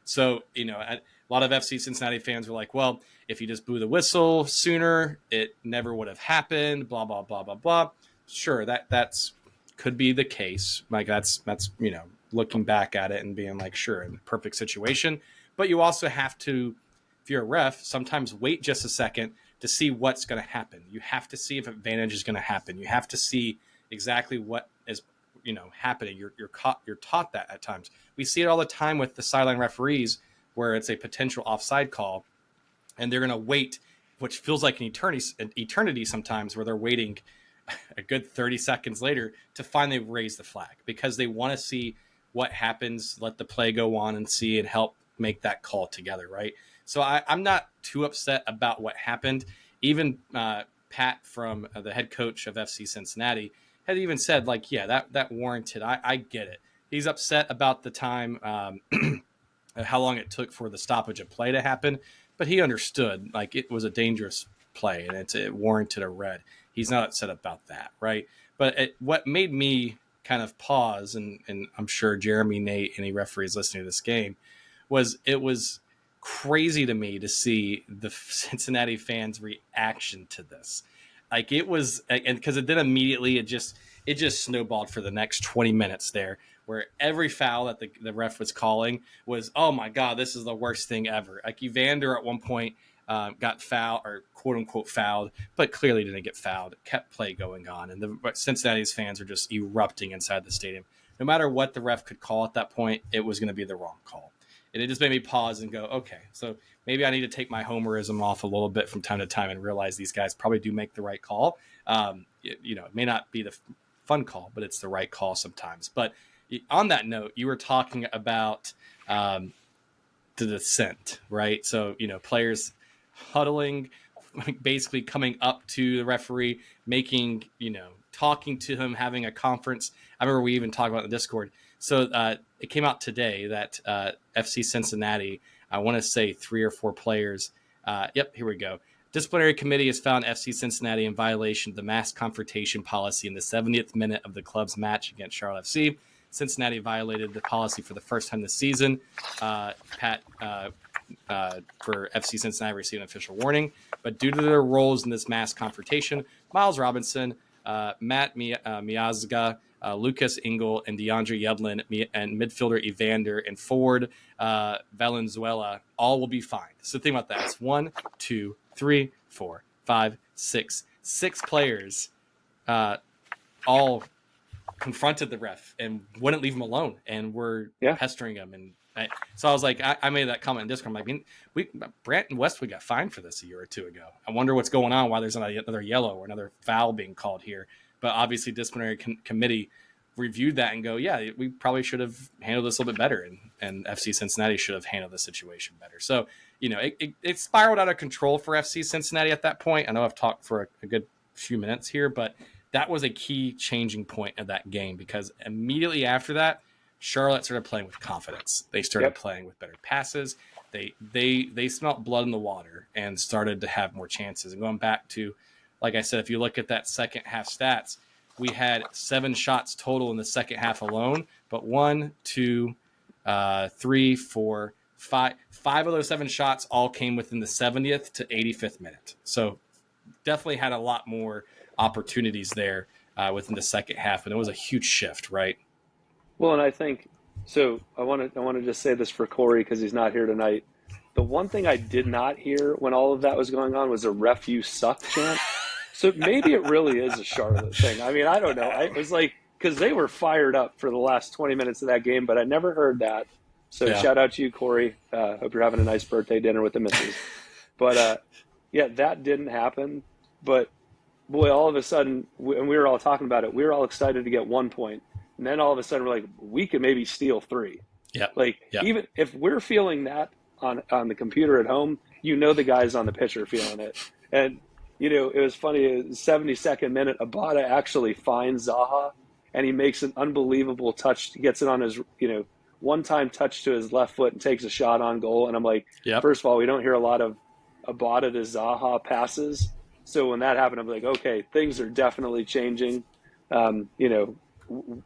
So, a lot of FC Cincinnati fans were like, well, if you just blew the whistle sooner, it never would have happened, blah, blah, blah, blah, blah. Sure, that's could be the case. Like that's looking back at it and being like, sure, in the perfect situation. But you also have to, if you're a ref, sometimes wait just a second to see what's going to happen. You have to see if advantage is going to happen. You have to see exactly what is happening. You're taught that at times. We see it all the time with the sideline referees where it's a potential offside call and they're going to wait, which feels like an eternity sometimes, where they're waiting a good 30 seconds later to finally raise the flag because they want to see what happens, let the play go on and see and help make that call together, right? So I'm not too upset about what happened. Even Pat from the head coach of FC Cincinnati had even said, like, yeah, that warranted. I get it. He's upset about the time, how long it took for the stoppage of play to happen, but he understood, like, it was a dangerous play and it warranted a red. He's not upset about that, right? But what made me kind of pause, and I'm sure Jeremy, Nate, any referees listening to this game, was it was crazy to me to see the Cincinnati fans' reaction to this. Like, it was, and because it then immediately it just snowballed for the next 20 minutes there, where every foul that the ref was calling was, oh my God, this is the worst thing ever. Like, Evander at one point got fouled, or quote unquote fouled, but clearly didn't get fouled. It kept play going on, and the Cincinnati's fans are just erupting inside the stadium. No matter what the ref could call at that point, it was going to be the wrong call. And it just made me pause and go, okay, so maybe I need to take my homerism off a little bit from time to time and realize these guys probably do make the right call. It may not be the fun call, but it's the right call sometimes. But on that note, you were talking about the dissent, right? So, players huddling, basically coming up to the referee, making, talking to him, having a conference. I remember we even talked about it in the Discord. So it came out today that FC Cincinnati, I want to say 3 or 4 players. Yep, here we go. Disciplinary committee has found FC Cincinnati in violation of the mass confrontation policy in the 70th minute of the club's match against Charlotte FC. Cincinnati violated the policy for the first time this season. Pat for FC Cincinnati received an official warning, but due to their roles in this mass confrontation, Miles Robinson, Matt Miazga, Lucas Engel, and DeAndre Yedlin, and midfielder Evander and forward Valenzuela all will be fined. So think about that. It's 1, 2, 3, 4, 5, 6 players all confronted the ref and wouldn't leave him alone and were pestering him. And so I was like, I made that comment in Discord. I'm like, Brant and Westwood got fined for this a year or two ago. I wonder what's going on, why there's another yellow or another foul being called here. But obviously, disciplinary committee reviewed that and go, yeah, we probably should have handled this a little bit better, and FC Cincinnati should have handled the situation better. So, it spiraled out of control for FC Cincinnati at that point. I know I've talked for a good few minutes here, but that was a key changing point of that game, because immediately after that, Charlotte started playing with confidence. They started playing with better passes. They smelt blood in the water and started to have more chances. And going back to, like I said, if you look at that second half stats, we had 7 shots total in the second half alone, but 1, 2, 3, 4, 5 of those 7 shots all came within the 70th to 85th minute. So definitely had a lot more opportunities there within the second half, and it was a huge shift, right? Well, and I think so. I want to just say this for Corey because he's not here tonight. The one thing I did not hear when all of that was going on was a "ref you suck" chant. So maybe it really is a Charlotte thing. I mean, I don't know. It was like, because they were fired up for the last 20 minutes of that game, but I never heard that. So Yeah. shout out to you, Corey. Hope you're having a nice birthday dinner with the missus. But yeah, that didn't happen. But boy, all of a sudden, and we were all talking about it, we were all excited to get 1 point. And then all of a sudden, we're like, we could maybe steal 3. Yep. Like, Yep. even if we're feeling that on the computer at home, the guys on the pitch are feeling it. And, it was funny, 72nd minute, Abada actually finds Zaha, and he makes an unbelievable touch. He gets it on his, one-time touch to his left foot and takes a shot on goal. And I'm like, Yep. first of all, we don't hear a lot of Abada to Zaha passes. So when that happened, I'm like, okay, things are definitely changing.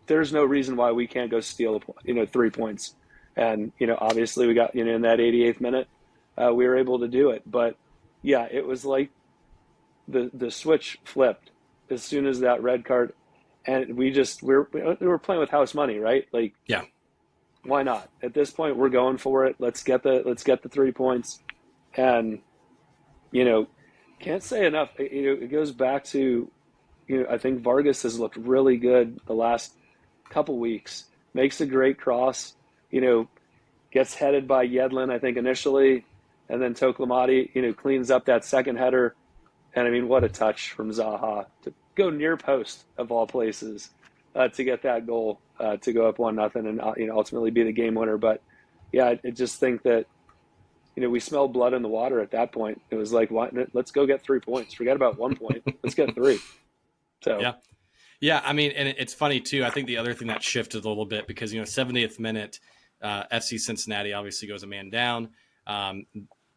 There's no reason why we can't go steal, 3 points. And, obviously we got, in that 88th minute, we were able to do it. But yeah, it was like the switch flipped as soon as that red card. And we were playing with house money, right? Like, Yeah. why not? At this point, we're going for it. Let's get the 3 points. And, can't say enough. It goes back to, I think Vargas has looked really good the last couple weeks. Makes a great cross, gets headed by Yedlin, I think, initially, and then Toklamati, cleans up that second header. And I mean, what a touch from Zaha to go near post of all places to get that goal to go up 1-0 and ultimately be the game winner. But yeah, I just think that we smelled blood in the water at that point. It was like, let's go get 3 points. Forget about 1 point. Let's get 3. So yeah. I mean, and it's funny too. I think the other thing that shifted a little bit because 70th minute, FC Cincinnati obviously goes a man down.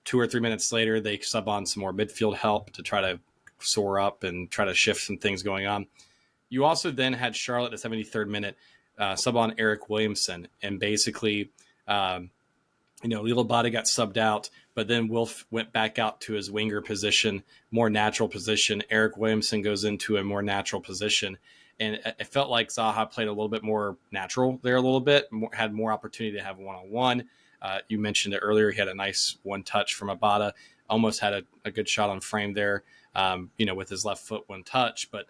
2 or 3 minutes later, they sub on some more midfield help to try to soar up and try to shift some things going on. You also then had Charlotte at the 73rd minute sub on Eric Williamson, and basically, Lilo Bada got subbed out, but then Wilf went back out to his winger position, more natural position. Eric Williamson goes into a more natural position, and it felt like Zaha played a little bit more natural there a little bit, had more opportunity to have one-on-one. You mentioned it earlier. He had a nice one touch from Abada, almost had a good shot on frame there, with his left foot one touch. But,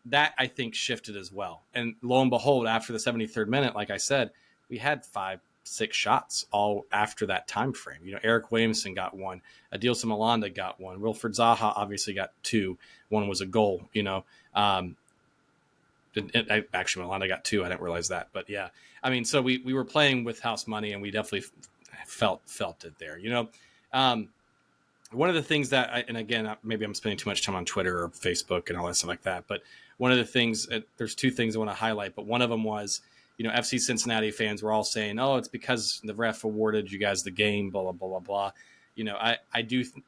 that I think shifted as well. And lo and behold, after the 73rd minute, like I said, we had 5-6 shots all after that time frame. Eric Williamson got one. Adilson Malanda got one. Wilfred Zaha obviously got 2. One was a goal, actually, Malanda got 2. I didn't realize that. But, yeah, I mean, so we were playing with house money, and we definitely felt it there. One of the things that, and again, maybe I'm spending too much time on Twitter or Facebook and all that stuff like that, but one of the things, there's 2 things I want to highlight, but one of them was, FC Cincinnati fans were all saying, oh, it's because the ref awarded you guys the game, blah, blah, blah, blah, blah.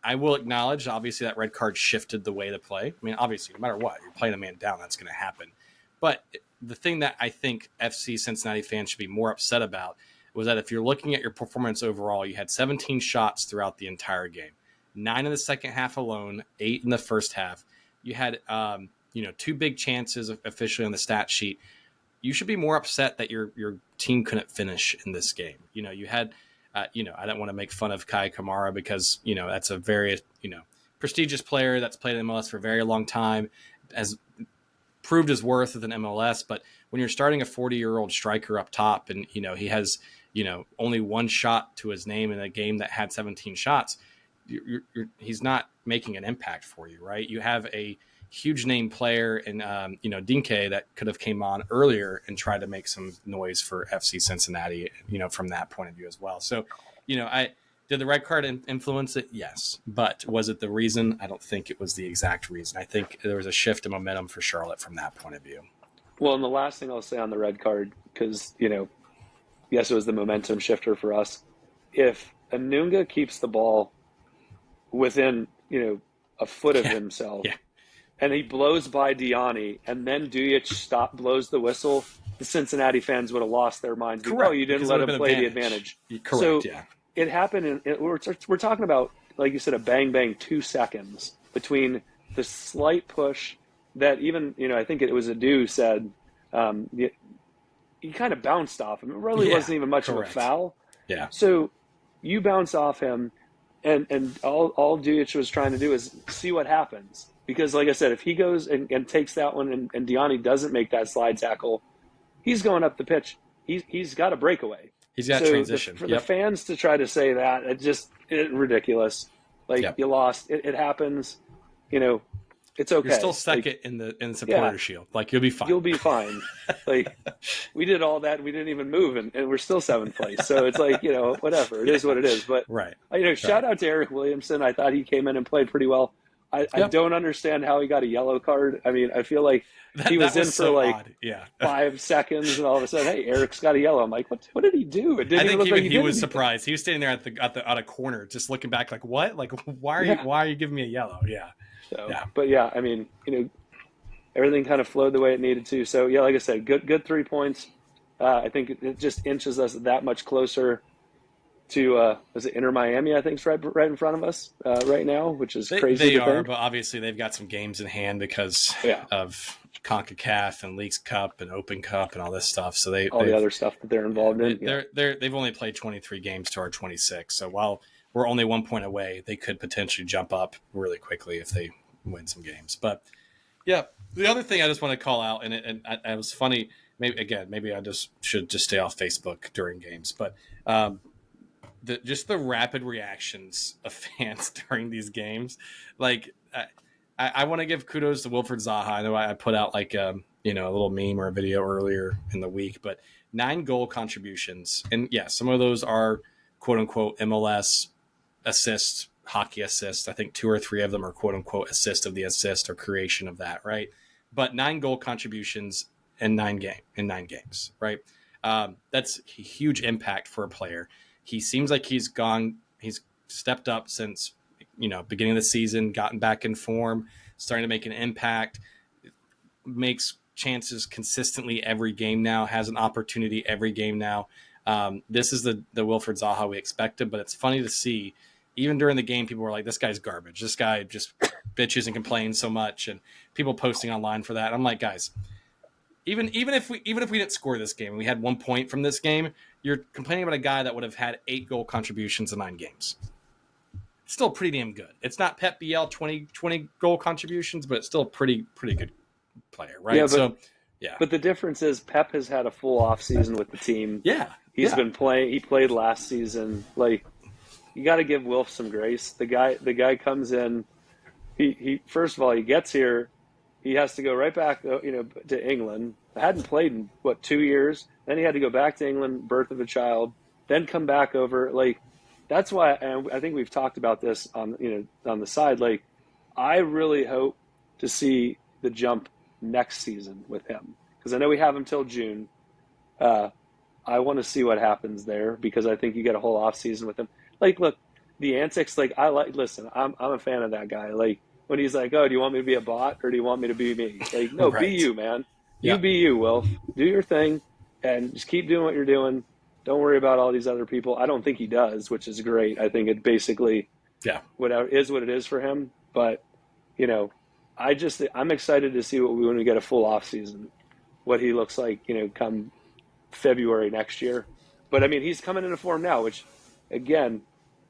I will acknowledge, obviously, that red card shifted the way to play. I mean, obviously, no matter what, you're playing a man down, that's going to happen. But the thing that I think FC Cincinnati fans should be more upset about was that if you're looking at your performance overall, you had 17 shots throughout the entire game, 9 in the second half alone, 8 in the first half. You had, 2 big chances officially on the stat sheet. You should be more upset that your team couldn't finish in this game. You had, I don't want to make fun of Kai Kamara because, that's a very, prestigious player that's played in MLS for a very long time, has proved his worth with an MLS. But when you're starting a 40-year-old striker up top and, he has, only 1 shot to his name in a game that had 17 shots, he's not making an impact for you, right? You have a huge name player in, Dinke that could have came on earlier and tried to make some noise for FC Cincinnati, from that point of view as well. So, did the red card influence it? Yes. But was it the reason? I don't think it was the exact reason. I think there was a shift in momentum for Charlotte from that point of view. Well, and the last thing I'll say on the red card, because, yes, it was the momentum shifter for us. If Anunga keeps the ball within, a foot of himself, and he blows by Donny, and then Dujic blows the whistle, the Cincinnati fans would have lost their minds. Correct. Oh, you didn't let him play the advantage. Correct, so yeah. It happened, we're talking about, like you said, a bang-bang 2 seconds between the slight push that even, I think it was Adu said, he kind of bounced off him. It really wasn't even much of a foul. Yeah. So you bounce off him, and all Dujic was trying to do is see what happens, because, like I said, if he goes and takes that one and Donny doesn't make that slide tackle, he's going up the pitch. He's got a breakaway. He's got So transition. for the fans to try to say that, it's ridiculous. Like, you lost. It happens. It's okay. You're still second in the supporter shield. Like, you'll be fine. You'll be fine. Like, we did all that. We didn't even move, and we're still 7th place. So it's like, whatever. It is what it is. But right. Shout out to Eric Williamson. I thought he came in and played pretty well. I don't understand how he got a yellow card. I mean, I feel like he was in for like 5 seconds, and all of a sudden, hey, Eric's got a yellow. I'm like, what did he do? It didn't I think even he was surprised. He was standing there at a corner, just looking back, like, what? Like, why are you giving me a yellow? Yeah. So, but I mean, everything kind of flowed the way it needed to. So like I said, good 3 points. I think it just inches us that much closer to was it Inter Miami? I think it's right in front of us right now, which is crazy. They are, but obviously they've got some games in hand because of CONCACAF and Leagues Cup and Open Cup and all this stuff. So all the other stuff that they're involved in. They've only played 23 games to our 26. So while we're only 1 point away, they could potentially jump up really quickly if they win some games. But the other thing I just want to call out, and it was funny. Maybe I should stay off Facebook during games, but the rapid reactions of fans during these games, like I want to give kudos to Wilfred Zaha. I know I put out like a little meme or a video earlier in the week, but 9 goal contributions, and some of those are quote unquote MLS assists, hockey assists. I think 2 or 3 of them are quote unquote assist of the assist or creation of that, right? But 9 goal contributions in 9 games, right? That's a huge impact for a player. He seems like he's stepped up since, beginning of the season, gotten back in form, starting to make an impact, makes chances consistently every game now, has an opportunity every game now. This is the Wilfred Zaha we expected, but it's funny to see, even during the game, people were like, this guy's garbage. This guy just bitches and complains so much, and people posting online for that. And I'm like, guys, even if we didn't score this game and we had 1 point from this game, you're complaining about a guy that would have had 8 goal contributions in 9 games. Still pretty damn good. It's not Pep Biel 20 goal contributions, but it's still a pretty good player, right? But the difference is Pep has had a full off season with the team. He's been playing. He played last season. Like, you got to give Wilf some grace. The guy comes in. He first of all, he gets here. He has to go right back, to England. I hadn't played in 2 years. Then he had to go back to England, birth of a child, then come back over. Like, that's why, and I think we've talked about this on the side. Like, I really hope to see the jump next season with him, because I know we have him till June. I want to see what happens there, because I think you get a whole off season with him. Like, look, the antics. Like, listen, I'm a fan of that guy. Like, when he's like, oh, do you want me to be a bot or do you want me to be me? Like, no, right. Be you, man. You be you, Wilf. Do your thing and just keep doing what you're doing. Don't worry about all these other people. I don't think he does, which is great. I think it basically what it is for him. But, I'm excited to see when we get a full off season, what he looks like, come February next year. But, I mean, he's coming into form now, which, again,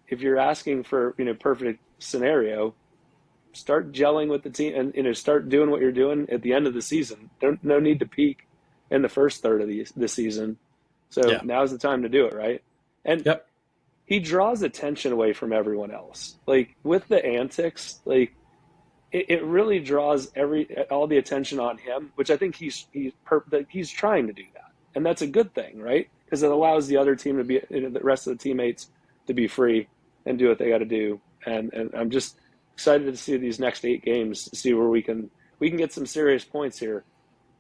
if you're asking for, perfect scenario, start gelling with the team and start doing what you're doing at the end of the season. No need to peak in the first third of the season. So now's the time to do it, right? And he draws attention away from everyone else. Like, with the antics, like, it really draws all the attention on him, which I think he's trying to do that, and that's a good thing, right? Because it allows the other team to be, the rest of the teammates to be free and do what they got to do. And I'm just excited to see these next 8 games, to see where we can get some serious points here.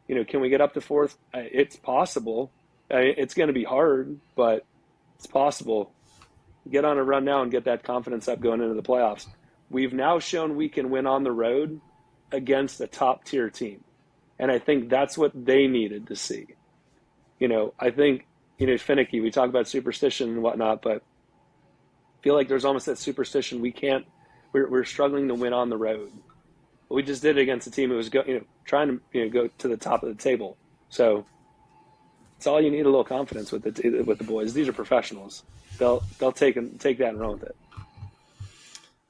Can we get up to 4th? It's possible. It's going to be hard, but it's possible. Get on a run now and get that confidence up going into the playoffs. We've now shown we can win on the road against a top-tier team, and I think that's what they needed to see. I think, finicky, we talk about superstition and whatnot, but I feel like there's almost that superstition. We're struggling to win on the road. But we just did it against a team who was trying to go to the top of the table. So it's all you need, a little confidence with the boys. These are professionals. They'll take that and run with it.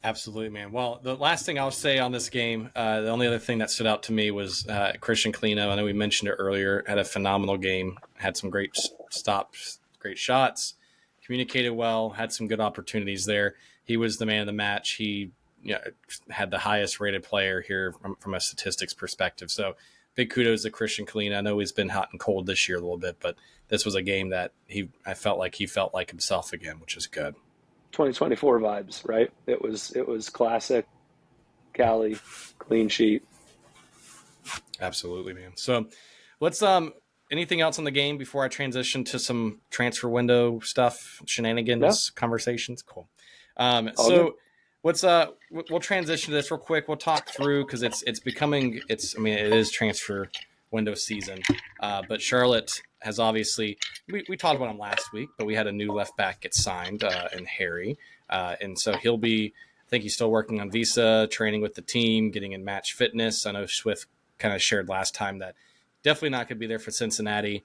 Absolutely, man. Well, the last thing I'll say on this game, the only other thing that stood out to me was Christian Kahlina. I know we mentioned it earlier. Had a phenomenal game. Had some great stops, great shots. Communicated well. Had some good opportunities there. He was the man of the match. He, you know, had the highest rated player here from a statistics perspective. So big kudos to Christian Kahlina. I know he's been hot and cold this year a little bit, but this was a game that I felt like he felt like himself again, which is good. 2024 vibes, right? It was classic Cali, clean sheet. Absolutely, man. So let's anything else on the game before I transition to some transfer window stuff, No, shenanigans, conversations? Cool. all good. So let's we'll transition to this real quick. We'll talk through because it's becoming I mean it is transfer window season. But Charlotte has obviously we talked about him last week, but we had a new left back get signed in Harry. And so he'll be I think he's still working on visa, training with the team, getting in match fitness. I know Swift kind of shared last time that definitely not going to be there for Cincinnati.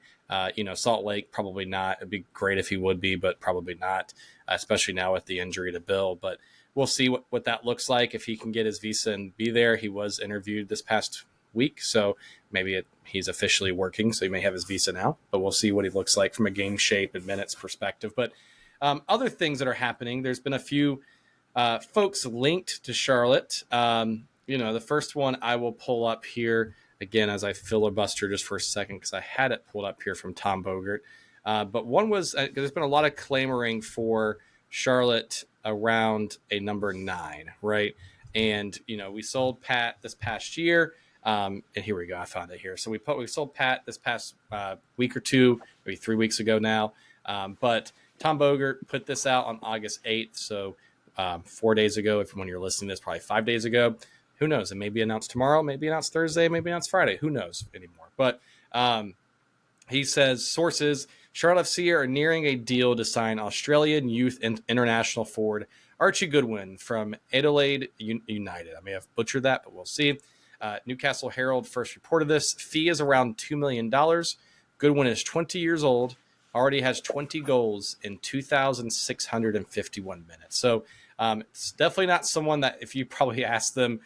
Salt Lake probably not. It'd be great if he would be, but probably not, especially now with the injury to Bill. But we'll see what that looks like if he can get his visa and be there. He was interviewed this past week, so maybe he's officially working, so he may have his visa now. But we'll see what he looks like from a game shape and minutes perspective. But other things that are happening, there's been a few folks linked to Charlotte. The first one I will pull up here again as I filibuster just for a second because I had it pulled up here from Tom Bogert. But one was there's been a lot of clamoring for Charlotte around a number 9, right? And we sold Pat this past year. And here we go. I found it here. So we sold Pat this past week or two, maybe 3 weeks ago now. But Tom Bogert put this out on August 8th. So 4 days ago, if when you're listening to this, probably 5 days ago. Who knows? It may be announced tomorrow, maybe announced Thursday, maybe announced Friday. Who knows anymore? But he says sources: Charlotte FC are nearing a deal to sign Australian youth international forward Archie Goodwin from Adelaide United. I may have butchered that, but we'll see. Newcastle Herald first reported this. Fee is around $2 million. Goodwin is 20 years old, already has 20 goals in 2,651 minutes. So it's definitely not someone that if you probably asked them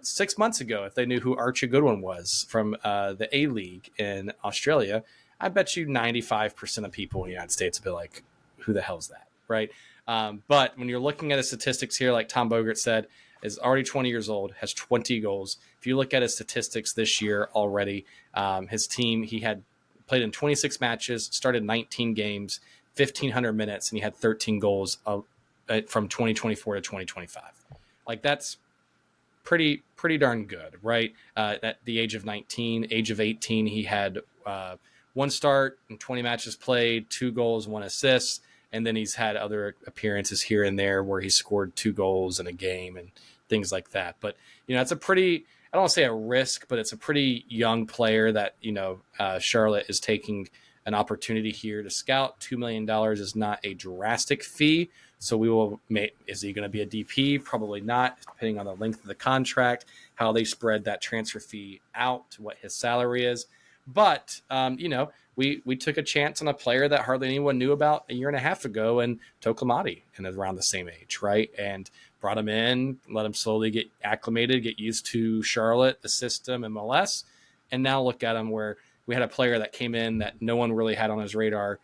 6 months ago if they knew who Archie Goodwin was from the A-League in Australia, I bet you 95% of people in the United States would be like, who the hell's that, right? But when you're looking at his statistics here, like Tom Bogert said, is already 20 years old, has 20 goals. If you look at his statistics this year already, his team, he had played in 26 matches, started 19 games, 1,500 minutes, and he had 13 goals from 2024 to 2025. Like that's pretty darn good, right? At the age of 19, age of 18, he had one start and 20 matches played, 2 goals, 1 assist. And then he's had other appearances here and there where he scored 2 goals in a game and things like that. But, it's a pretty, I don't want to say a risk, but it's a pretty young player that, Charlotte is taking an opportunity here to scout. $2 million is not a drastic fee. So we will is he going to be a DP? Probably not, depending on the length of the contract, how they spread that transfer fee out, what his salary is. But, we took a chance on a player that hardly anyone knew about a year and a half ago, and Toklamati, and around the same age, right? And brought him in, let him slowly get acclimated, get used to Charlotte, the system, MLS. And now look at him where we had a player that came in that no one really had on his radar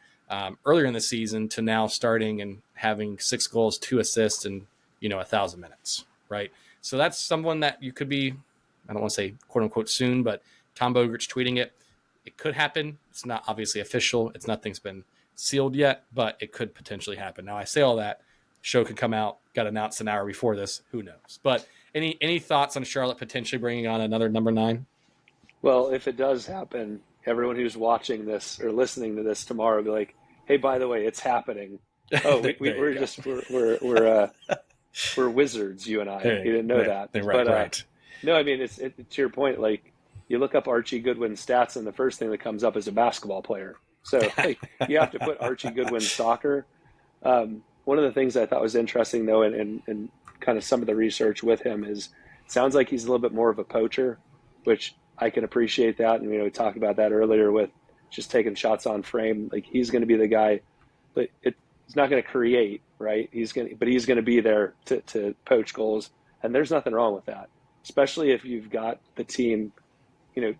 earlier in the season to now starting and having 6 goals, 2 assists, and 1,000 minutes, right? So that's someone that you could be, I don't want to say quote unquote soon, but Tom Bogert's tweeting it. It could happen. It's not obviously official. Nothing's been sealed yet, but it could potentially happen. Now I say all that. Show could come out, got announced an hour before this. Who knows? But any thoughts on Charlotte potentially bringing on another number 9? Well, if it does happen, everyone who's watching this or listening to this tomorrow will be like, "Hey, by the way, it's happening." Oh, we're just we're wizards, you and I. You didn't know that, right, but right. no, I mean it's to your point. Like you look up Archie Goodwin's stats, and the first thing that comes up is a basketball player. So like, you have to put Archie Goodwin soccer. One of the things I thought was interesting, though, and kind of some of the research with him is, it sounds like he's a little bit more of a poacher, which I can appreciate that. And we talked about that earlier with just taking shots on frame. Like he's going to be the guy, but he's not going to create, right? But he's gonna be there to poach goals, and there's nothing wrong with that, especially if you've got the team,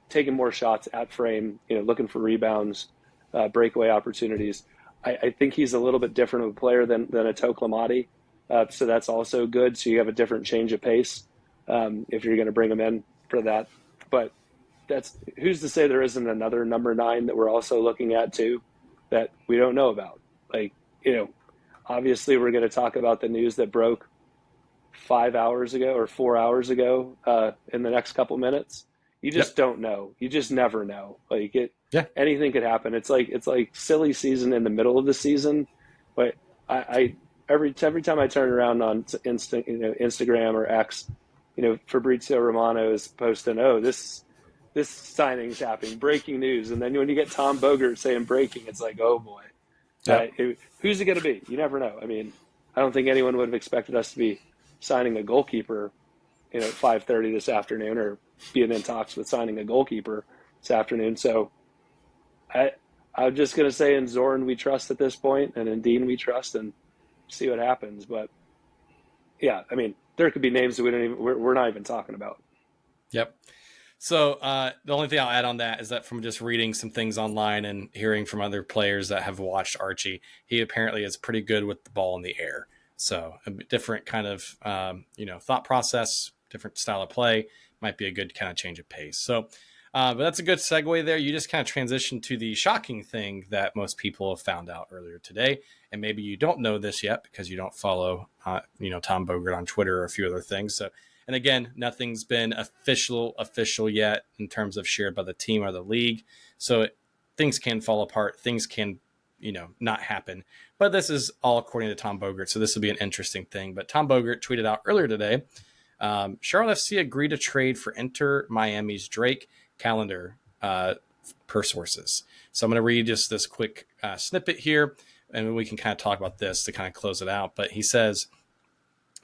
taking more shots at frame, looking for rebounds, breakaway opportunities. I think he's a little bit different of a player than a Toklamati, so that's also good. So you have a different change of pace if you're going to bring him in for that. But that's who's to say there isn't another number 9 that we're also looking at too that we don't know about. Like, obviously we're going to talk about the news that broke 5 hours ago or 4 hours ago in the next couple minutes. You just Yep. don't know. You just never know. Like Yeah. anything could happen. It's like silly season in the middle of the season, but I every time I turn around on Instagram or X, Fabrizio Romano is posting, oh, this signing's happening, breaking news, and then when you get Tom Bogert saying breaking, it's like, oh boy, Yep. who's it going to be? You never know. I mean, I don't think anyone would have expected us to be signing a goalkeeper, at 5:30 this afternoon, or being in talks with signing a goalkeeper this afternoon. So I, I'm just going to say in Zorn we trust at this point, and in Dean we trust, and see what happens. But yeah, I mean, there could be names that we're not even talking about. Yep. So the only thing I'll add on that is that from just reading some things online and hearing from other players that have watched Archie, he apparently is pretty good with the ball in the air. So a different kind of thought process, different style of play might be a good kind of change of pace. So, but that's a good segue there. You just kind of transitioned to the shocking thing that most people have found out earlier today, and maybe you don't know this yet because you don't follow Tom Bogert on Twitter or a few other things. So. And again, nothing's been official yet in terms of shared by the team or the league. So things can fall apart. Things can, not happen. But this is all according to Tom Bogert. So this will be an interesting thing. But Tom Bogert tweeted out earlier today, Charlotte FC agreed to trade for Inter Miami's Drake Callender per sources. So I'm going to read just this quick snippet here, and we can kind of talk about this to kind of close it out. But he says,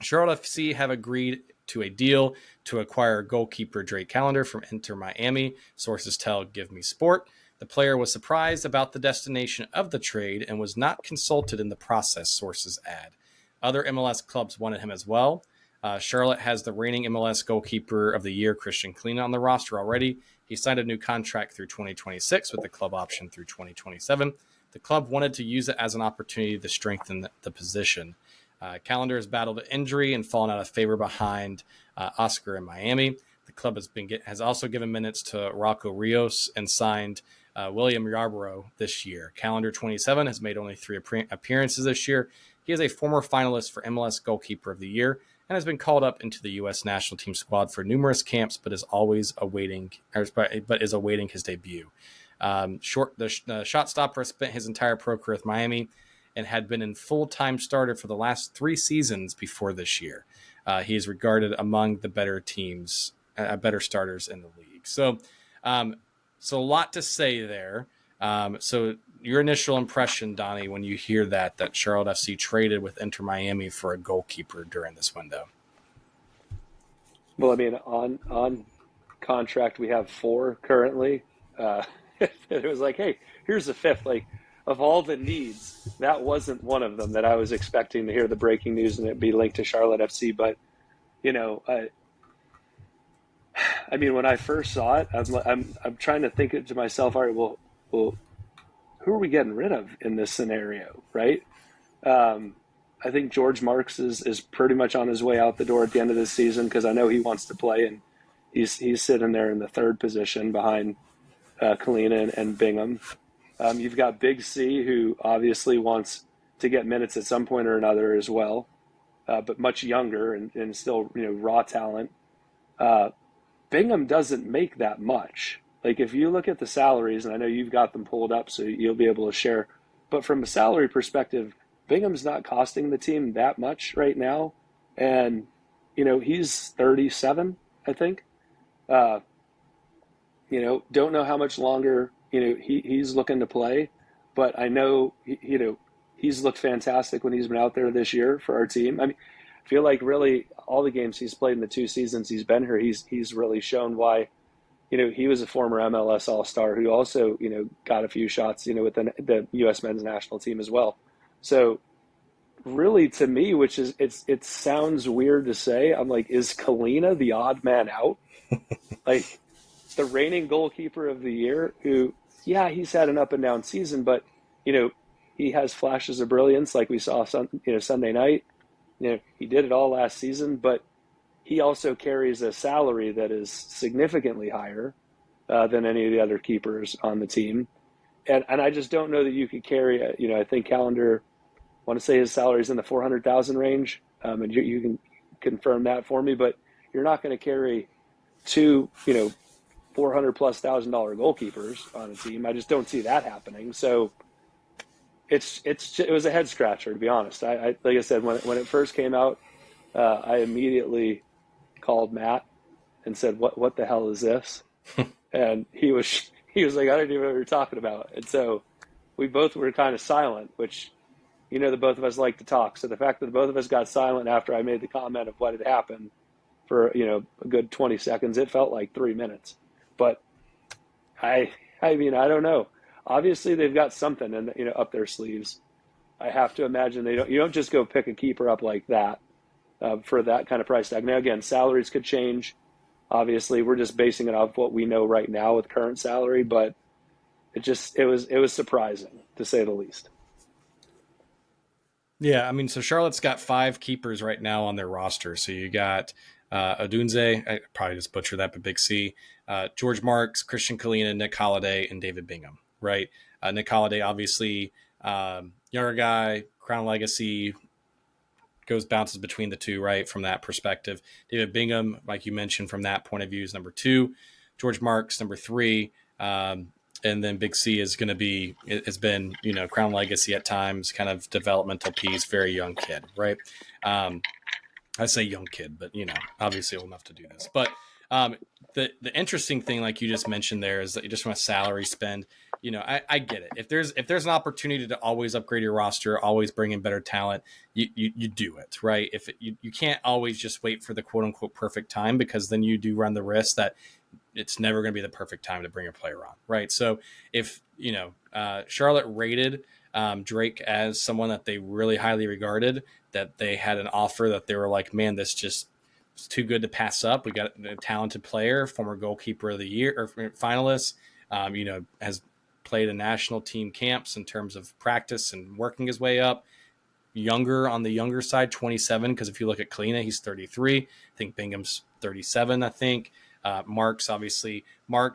Charlotte FC have agreed to a deal to acquire goalkeeper Drake Callender from Inter Miami. Sources tell Give Me Sport. The player was surprised about the destination of the trade and was not consulted in the process, sources add. Other MLS clubs wanted him as well. Charlotte has the reigning MLS goalkeeper of the year, Christian Kahlina, on the roster already. He signed a new contract through 2026 with the club option through 2027. The club wanted to use it as an opportunity to strengthen the position. Callender has battled injury and fallen out of favor behind Oscar in Miami. The club has also given minutes to Rocco Rios and signed William Yarborough this year. Callender, 27, has made only 3 appearances this year. He is a former finalist for MLS Goalkeeper of the Year and has been called up into the U.S. national team squad for numerous camps, but is awaiting his debut. The shot stopper spent his entire pro career with Miami and had been in full-time starter for the last 3 seasons before this year. He is regarded among the better starters in the league. So a lot to say there. So your initial impression, Donnie, when you hear that Charlotte FC traded with Inter Miami for a goalkeeper during this window? Well, I mean, on contract we have 4 currently. It was like, hey, here's the 5th. Like, of all the needs, that wasn't one of them that I was expecting to hear the breaking news and it be linked to Charlotte FC. But I mean, when I first saw it, I'm trying to think it to myself. All right, well, who are we getting rid of in this scenario, right? I think George Marks is pretty much on his way out the door at the end of this season because I know he wants to play, and he's sitting there in the 3rd position behind Kahlina and Bingham. You've got Big C, who obviously wants to get minutes at some point or another as well, but much younger and still raw talent. Bingham doesn't make that much. Like, if you look at the salaries, and I know you've got them pulled up, so you'll be able to share. But from a salary perspective, Bingham's not costing the team that much right now, and he's 37, I think. Don't know how much longer he's looking to play, but I know he's looked fantastic when he's been out there this year for our team. I mean, I feel like really all the games he's played in the 2 seasons he's been here, he's really shown why. He was a former MLS All-Star who also got a few shots with the U.S. men's national team as well. So really to me, which is it sounds weird to say, I'm like, is Kahlina the odd man out? Like the reigning goalkeeper of the year, who, yeah, he's had an up and down season, but you know, he has flashes of brilliance like we saw Sunday night. He did it all last season, but he also carries a salary that is significantly higher than any of the other keepers on the team. And I just don't know that you could carry. I think Callender, I want to say his salary is in the 400,000 range, and you can confirm that for me. But you're not going to carry two, 400 plus thousand dollar goalkeepers on a team. I just don't see that happening. So it was a head scratcher, to be honest. I like I said, when it first came out, I immediately called Matt and said, "What the hell is this?" And he was like, "I don't even know what you're talking about." And so we both were kind of silent, which the both of us like to talk. So the fact that the both of us got silent after I made the comment of what had happened for a good 20 seconds, it felt like 3 minutes. But I mean, I don't know. Obviously, they've got something up their sleeves. I have to imagine you don't just go pick a keeper up like that for that kind of price tag. Now, again, salaries could change. Obviously, we're just basing it off what we know right now with current salary, but it was surprising to say the least. Yeah, I mean, so Charlotte's got 5 keepers right now on their roster. So you got Odunze, I probably just butchered that, but Big C, George Marks, Christian Kahlina, Nick Holiday, and David Bingham, right? Nick Holiday, obviously, younger guy, Crown Legacy, bounces between the two, right? From that perspective, David Bingham, like you mentioned, from that point of view, is number 2. George Marks, number 3. And then Big C is going to be, has been, Crown Legacy at times, kind of developmental piece, very young kid, right? I say young kid, but obviously old enough to do this. But the interesting thing, like you just mentioned there, is that you just want to salary spend. I get it. If there's an opportunity to always upgrade your roster, always bring in better talent, you do it, right? If you can't always just wait for the quote unquote perfect time, because then you do run the risk that it's never going to be the perfect time to bring a player on, right? So if Charlotte rated Drake as someone that they really highly regarded, that they had an offer that they were like, man, this just is too good to pass up. We got a talented player, former goalkeeper of the year or finalist, has played in national team camps in terms of practice and working his way up. Younger on the younger side, 27, because if you look at Kahlina, he's 33. I think Bingham's 37, I think. Marks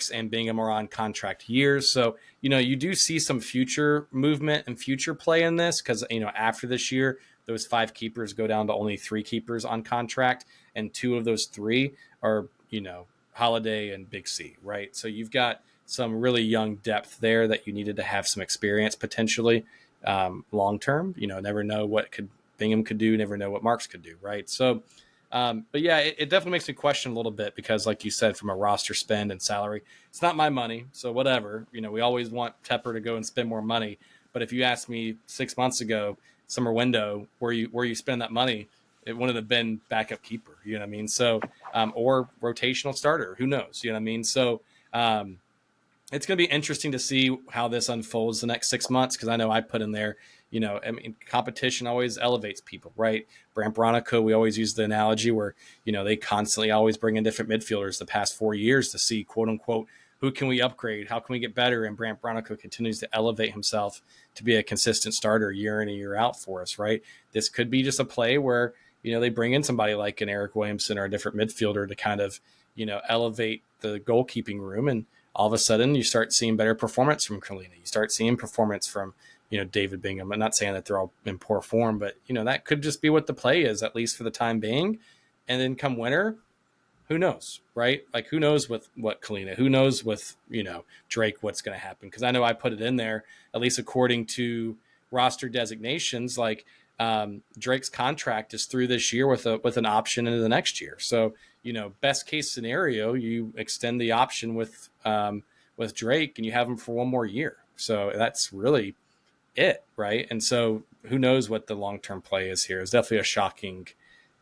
and Bingham are on contract years. So, you do see some future movement and future play in this, because, after this year, those 5 keepers go down to only 3 keepers on contract. And 2 of those 3 are, Holiday and Big C, right? So you've got some really young depth there that you needed to have some experience potentially long term. Never know what Bingham could do, never know what Marks could do, right? So, but yeah, it definitely makes me question a little bit, because, like you said, from a roster spend and salary, it's not my money, so whatever. We always want Tepper to go and spend more money, but if you asked me 6 months ago, summer window, where you spend that money, it wouldn't have been backup keeper. You know what I mean? So, or rotational starter. Who knows? You know what I mean? So, it's going to be interesting to see how this unfolds the next 6 months, because I know I put in there, competition always elevates people, right? Brant Bronico, we always use the analogy where, they constantly always bring in different midfielders the past 4 years to see, quote unquote, who can we upgrade? How can we get better? And Brant Bronico continues to elevate himself to be a consistent starter year in and year out for us, right? This could be just a play where, they bring in somebody like an Eric Williamson or a different midfielder to kind of, elevate the goalkeeping room. And all of a sudden you start seeing better performance from Kahlina. You start seeing performance from, David Bingham. I'm not saying that they're all in poor form, but, that could just be what the play is, at least for the time being. And then come winter, who knows, right? Like, who knows with what Kahlina, who knows with, Drake, what's going to happen? Because I know I put it in there, at least according to roster designations, like Drake's contract is through this year with an option into the next year. So, best case scenario, you extend the option with Drake and you have him for one more year. So that's really it, right? And so who knows what the long-term play is here. It's definitely a shocking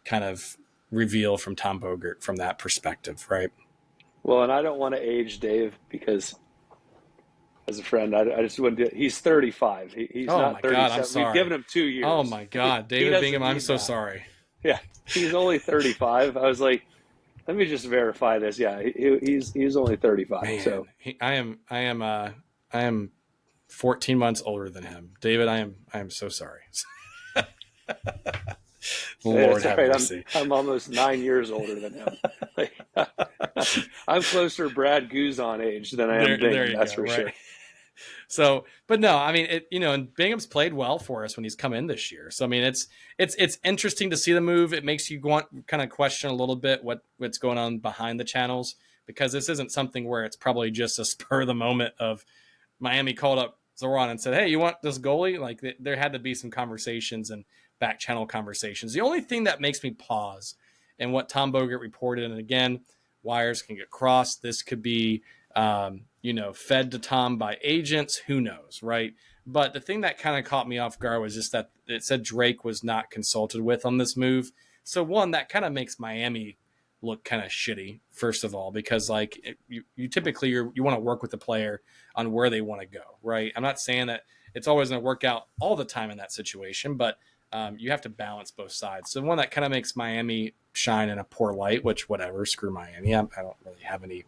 kind of reveal from Tom Bogert from that perspective, right? Well, and I don't want to age Dave, because as a friend. I just wouldn't do it. He's 35. He's Oh not my God, I'm 37. We've given sorry. him 2 Oh years. my God, He David doesn't Bingham, I'm need so that. sorry. Yeah, he's only 35. I was like, let me just verify this. Yeah, he's only 35. Man, So I am 14 months older than him. David, I am so sorry. Lord it's all have right. mercy. I'm almost 9 years older than him. Like, I'm closer to Brad Guzan age than I am There Bingham. you That's go. for Right. sure. So, but no, I mean, and Bingham's played well for us when he's come in this year. So, I mean, it's interesting to see the move. It makes you want kind of question a little bit what's going on behind the channels, because this isn't something where it's probably just a spur of the moment of Miami called up Zoran and said, "Hey, you want this goalie?" Like there had to be some conversations and back channel conversations. The only thing that makes me pause, and what Tom Bogert reported, and again, wires can get crossed. This could be, fed to Tom by agents. Who knows, right? But the thing that kind of caught me off guard was just that it said Drake was not consulted with on this move. So one, that kind of makes Miami look kind of shitty, first of all, because like you typically you want to work with the player on where they want to go, right? I'm not saying that it's always going to work out all the time in that situation, but you have to balance both sides. So one that kind of makes Miami shine in a poor light, which whatever, screw Miami. I don't really have any,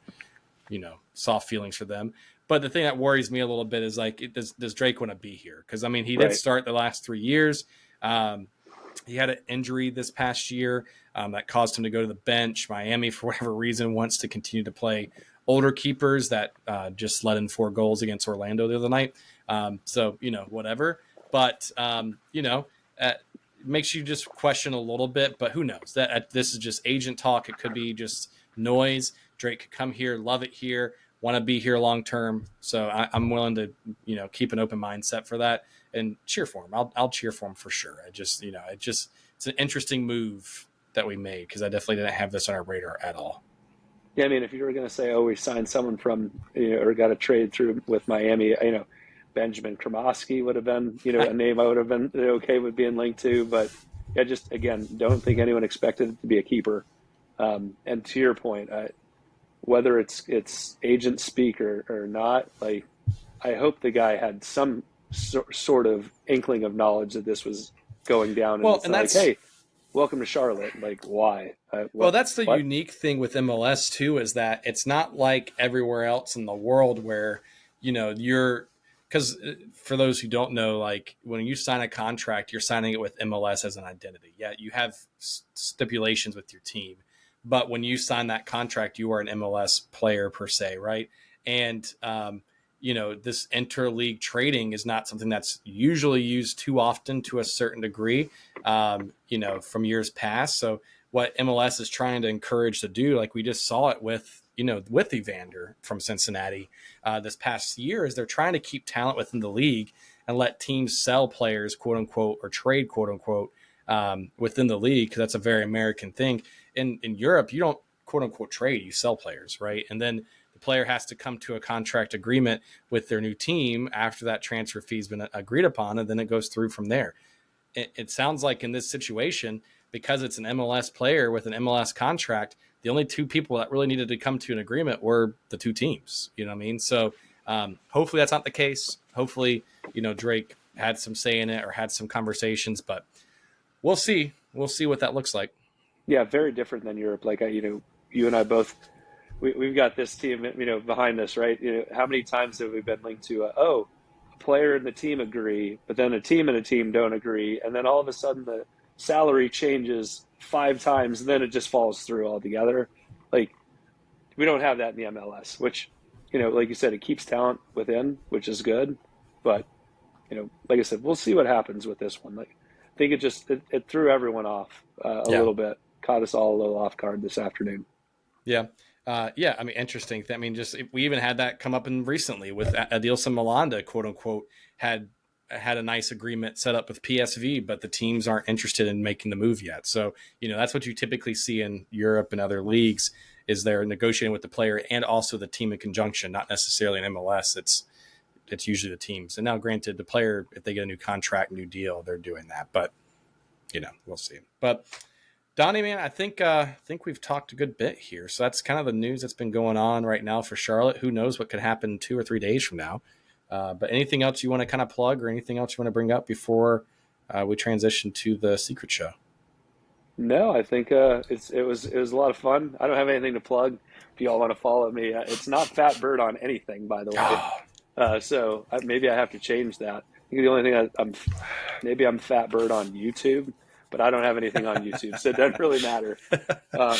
soft feelings for them. But the thing that worries me a little bit is like, does Drake want to be here? Because I mean, he did Right. start the last 3 years. He had an injury this past year that caused him to go to the bench. Miami, for whatever reason, wants to continue to play older keepers that just let in 4 goals against Orlando the other night. So, whatever. But, it makes you just question a little bit. But who knows? That this is just agent talk. It could be just noise. Drake could come here, love it here, want to be here long term. So I'm willing to, keep an open mindset for that and cheer for him. I'll cheer for him for sure. It's an interesting move that we made, because I definitely didn't have this on our radar at all. Yeah, I mean, if you were going to say, oh, we signed someone from, or got a trade through with Miami, Benjamin Kremoski would have been, a name I would have been okay with being linked to. But yeah, just again, don't think anyone expected it to be a keeper. And to your point, whether it's agent speak or not, like I hope the guy had some sort of inkling of knowledge that this was going down, and Well, it's and not like, that's hey, welcome to Charlotte. Like, why? Well, What? that's the What? unique thing with MLS too, is that it's not like everywhere else in the world where, you're, because for those who don't know, like when you sign a contract, you're signing it with MLS as an identity. Yeah, you have stipulations with your team, but when you sign that contract, you are an MLS player per se, right? And this interleague trading is not something that's usually used too often to a certain degree, from years past. So what MLS is trying to encourage to do, like we just saw it with Evander from Cincinnati this past year, is they're trying to keep talent within the league and let teams sell players, quote unquote, or trade, quote unquote, within the league, because that's a very American thing. In Europe, you don't, quote unquote, trade, you sell players, right? And then the player has to come to a contract agreement with their new team after that transfer fee has been agreed upon, and then it goes through from there. It sounds like in this situation, because it's an MLS player with an MLS contract, the only two people that really needed to come to an agreement were the two teams. You know what I mean? So hopefully that's not the case. Hopefully, Drake had some say in it or had some conversations, but we'll see. We'll see what that looks like. Yeah, very different than Europe. Like, you and I both, we've got this team, behind us, right? How many times have we been linked to, a player and the team agree, but then a team and a team don't agree, and then all of a sudden the salary changes 5 times, and then it just falls through altogether. Like, we don't have that in the MLS, which, like you said, it keeps talent within, which is good. But, like I said, we'll see what happens with this one. Like, I think it threw everyone off a Yeah. little bit, caught us all a little off guard this afternoon. Yeah. Yeah. I mean, interesting. I mean, just we even had that come up in recently with Adilson Malanda, quote unquote, had a nice agreement set up with PSV, but the teams aren't interested in making the move yet. So, that's what you typically see in Europe and other leagues, is they're negotiating with the player and also the team in conjunction, not necessarily in MLS. It's usually the teams. And now granted, the player, if they get a new contract, new deal, they're doing that, but we'll see. But Donnie, man, I think we've talked a good bit here. So that's kind of the news that's been going on right now for Charlotte. Who knows what could happen 2 or 3 days from now? But anything else you want to kind of plug, or anything else you want to bring up before we transition to the secret show? No, I think it was a lot of fun. I don't have anything to plug. If y'all want to follow me, it's not Fat Bird on anything, by the way. Oh, Maybe I have to change that. I think the only thing maybe I'm Fat Bird on YouTube, but I don't have anything on YouTube, so it doesn't really matter. Um,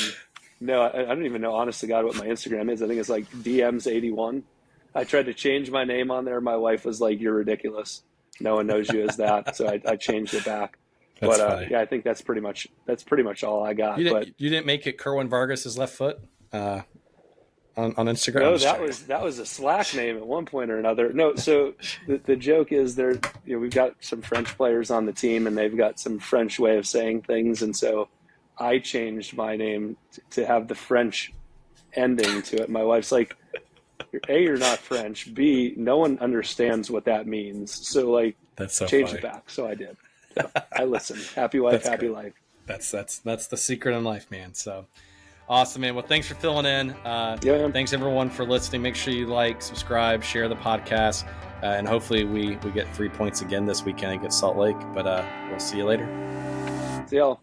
no, I don't even know, honest to God, what my Instagram is. I think it's like DMs81. I tried to change my name on there. My wife was like, "You're ridiculous. No one knows you as that." So I changed it back. that's But funny. yeah, I think that's pretty much all I got. But You didn't make it Kerwin Vargas's left foot on Instagram? I'm no, just that checking. was a Slack name at one point or another. No, so the joke is we've got some French players on the team, and they've got some French way of saying things, and so I changed my name to have the French ending to it. My wife's like, A, you're not French. B, no one understands what that means. So like, That's so change it funny. back. So I did. So I listened. Happy wife, That's happy great. life. That's the secret in life, man. So awesome, man. Well, thanks for filling in. Yeah, man. Thanks everyone for listening. Make sure you like, subscribe, share the podcast, and hopefully we get 3 points again this weekend against Salt Lake. But we'll see you later. See y'all.